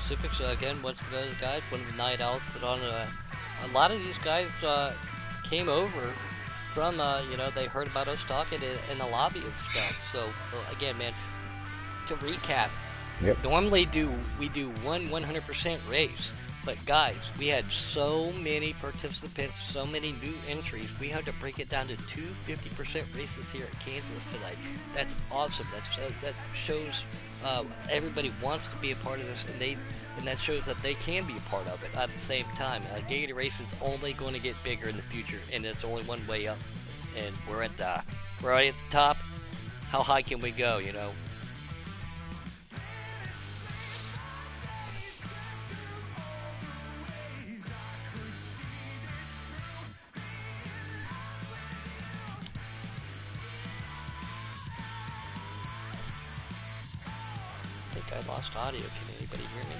A: Pacifics, again, once the guys, when the night out, put on a lot of these guys came over from, they heard about us talking in the lobby and stuff. So, again, man, to recap, normally we do one 100% race. But guys, we had so many participants, so many new entries. We had to break it down to 2 50% races here at Kansas tonight. That's awesome. That shows everybody wants to be a part of this, and that shows that they can be a part of it at the same time. Giggity Racing is only going to get bigger in the future, and it's only one way up. And we're already at the top. How high can we go? You know. I lost audio. Can anybody hear me?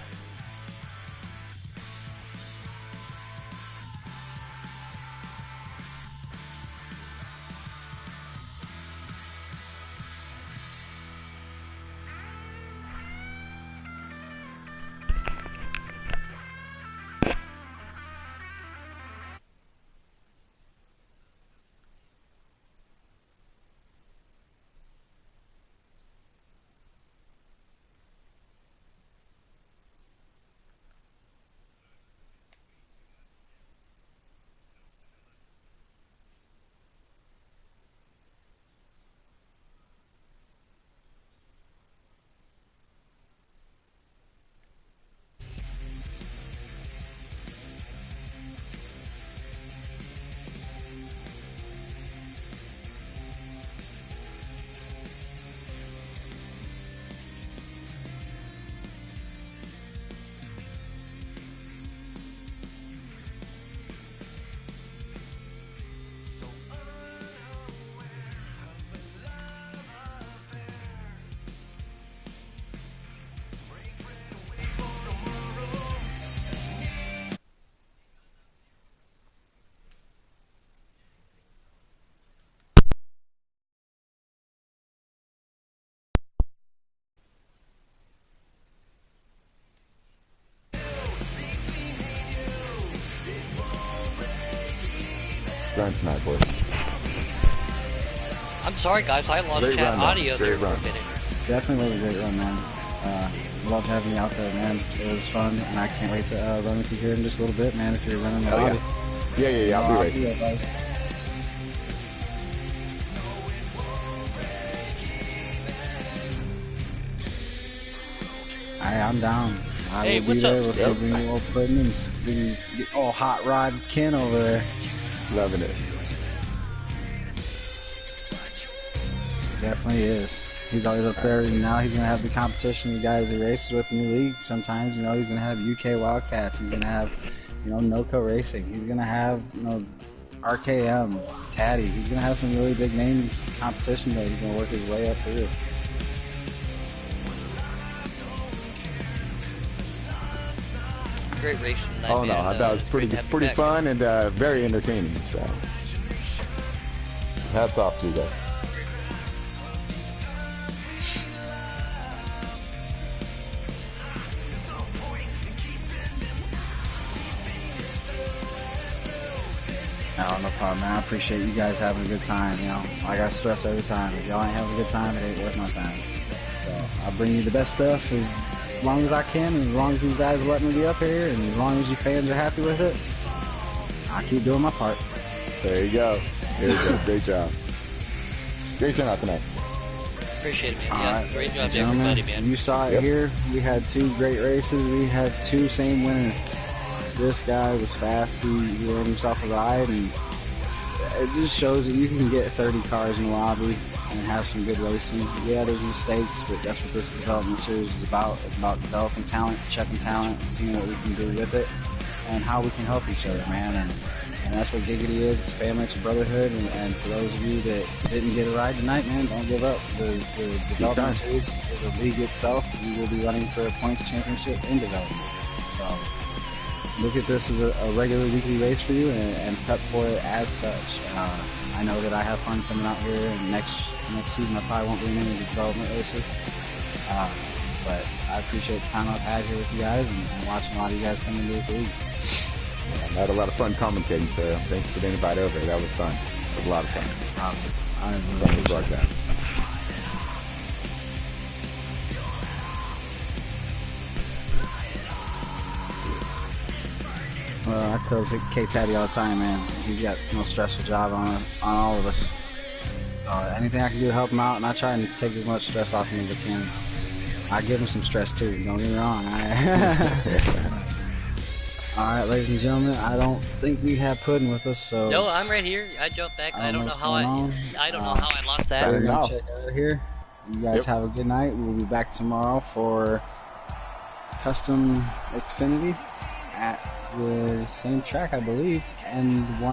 D: run tonight, boys.
A: I'm sorry, guys. I lost
D: Great
A: chat
D: run, though.
A: audio there
D: Great
A: for a
D: run.
A: minute.
F: Definitely was a great run, man. Loved having you out there, man. It was fun, and I can't wait to run with you here in just a little bit, man. If you're running the
D: Hell
F: lobby.
D: Yeah. I'll be racing.
F: there, buddy. I'm down. I
A: Hey,
F: will be
A: what's
F: there.
A: up,
F: We'll see
D: Yep.
F: bring you all pudding and get all hot rod Ken over there.
D: Loving it.
F: Definitely is. He's always up there, and now he's gonna have the competition. The guys he races with in the league. Sometimes, he's gonna have UK Wildcats. He's gonna have, NOCO Racing. He's gonna have, RKM, Taddy. He's gonna have some really big names competition that he's gonna work his way up through.
A: Great racing tonight,
D: Oh no,
A: man.
D: I thought it was
A: Great
D: pretty
A: to have you
D: pretty
A: back.
D: fun and very entertaining. So, hats off to you guys.
F: Oh, no problem, man. I appreciate you guys having a good time. I got stress every time. If y'all ain't having a good time, it ain't worth my time. So I bring you the best stuff as long as I can, and as long as these guys let me be up here, and as long as you fans are happy with it, I keep doing my part.
D: There you go. There you go. Great job. Great turnout tonight.
A: Appreciate it, man.
F: All
A: Yeah,
F: right,
A: great job to
F: gentlemen,
A: everybody, man.
F: you saw it
D: Yep.
F: here. We had 2 great races. We had 2 same winners. This guy was fast. He earned himself a ride, and it just shows that you can get 30 cars in the lobby and have some good racing. Yeah, there's mistakes, but that's what this development series is about. It's about developing talent, checking talent, and seeing what we can do with it, and how we can help each other, man. And that's what Giggity is. It's family, it's a brotherhood. And for those of you that didn't get a ride tonight, man, don't give up. The development series is a league itself. We will be running for a points championship in development. So look at this as a regular weekly race for you, and prep for it as such. I know that I have fun coming out here, and next season I probably won't be in any development races. But I appreciate the time I've had here with you guys, and watching a lot of you guys come into this league.
D: I had a lot of fun commentating, so thanks for the invite over. That was fun. It was a lot of fun.
F: I really
D: Fun to
F: appreciate it.
D: broadcast.
F: Well, I tell K Taddy all the time, man. He's got no stressful job on all of us. Anything I can do to help him out, and I try and take as much stress off him as I can. I give him some stress too. Don't get me wrong. All right, ladies and gentlemen, I don't think we have Puddin with us, so
A: No, I'm right here. I jumped back. I don't know
F: what's
A: how
F: going on.
A: I don't know how I lost that.
F: we're
D: Fair
F: gonna
D: enough.
F: check out of here. You guys have a good night. We'll be back tomorrow for Custom Xfinity at the same track, I believe, and one.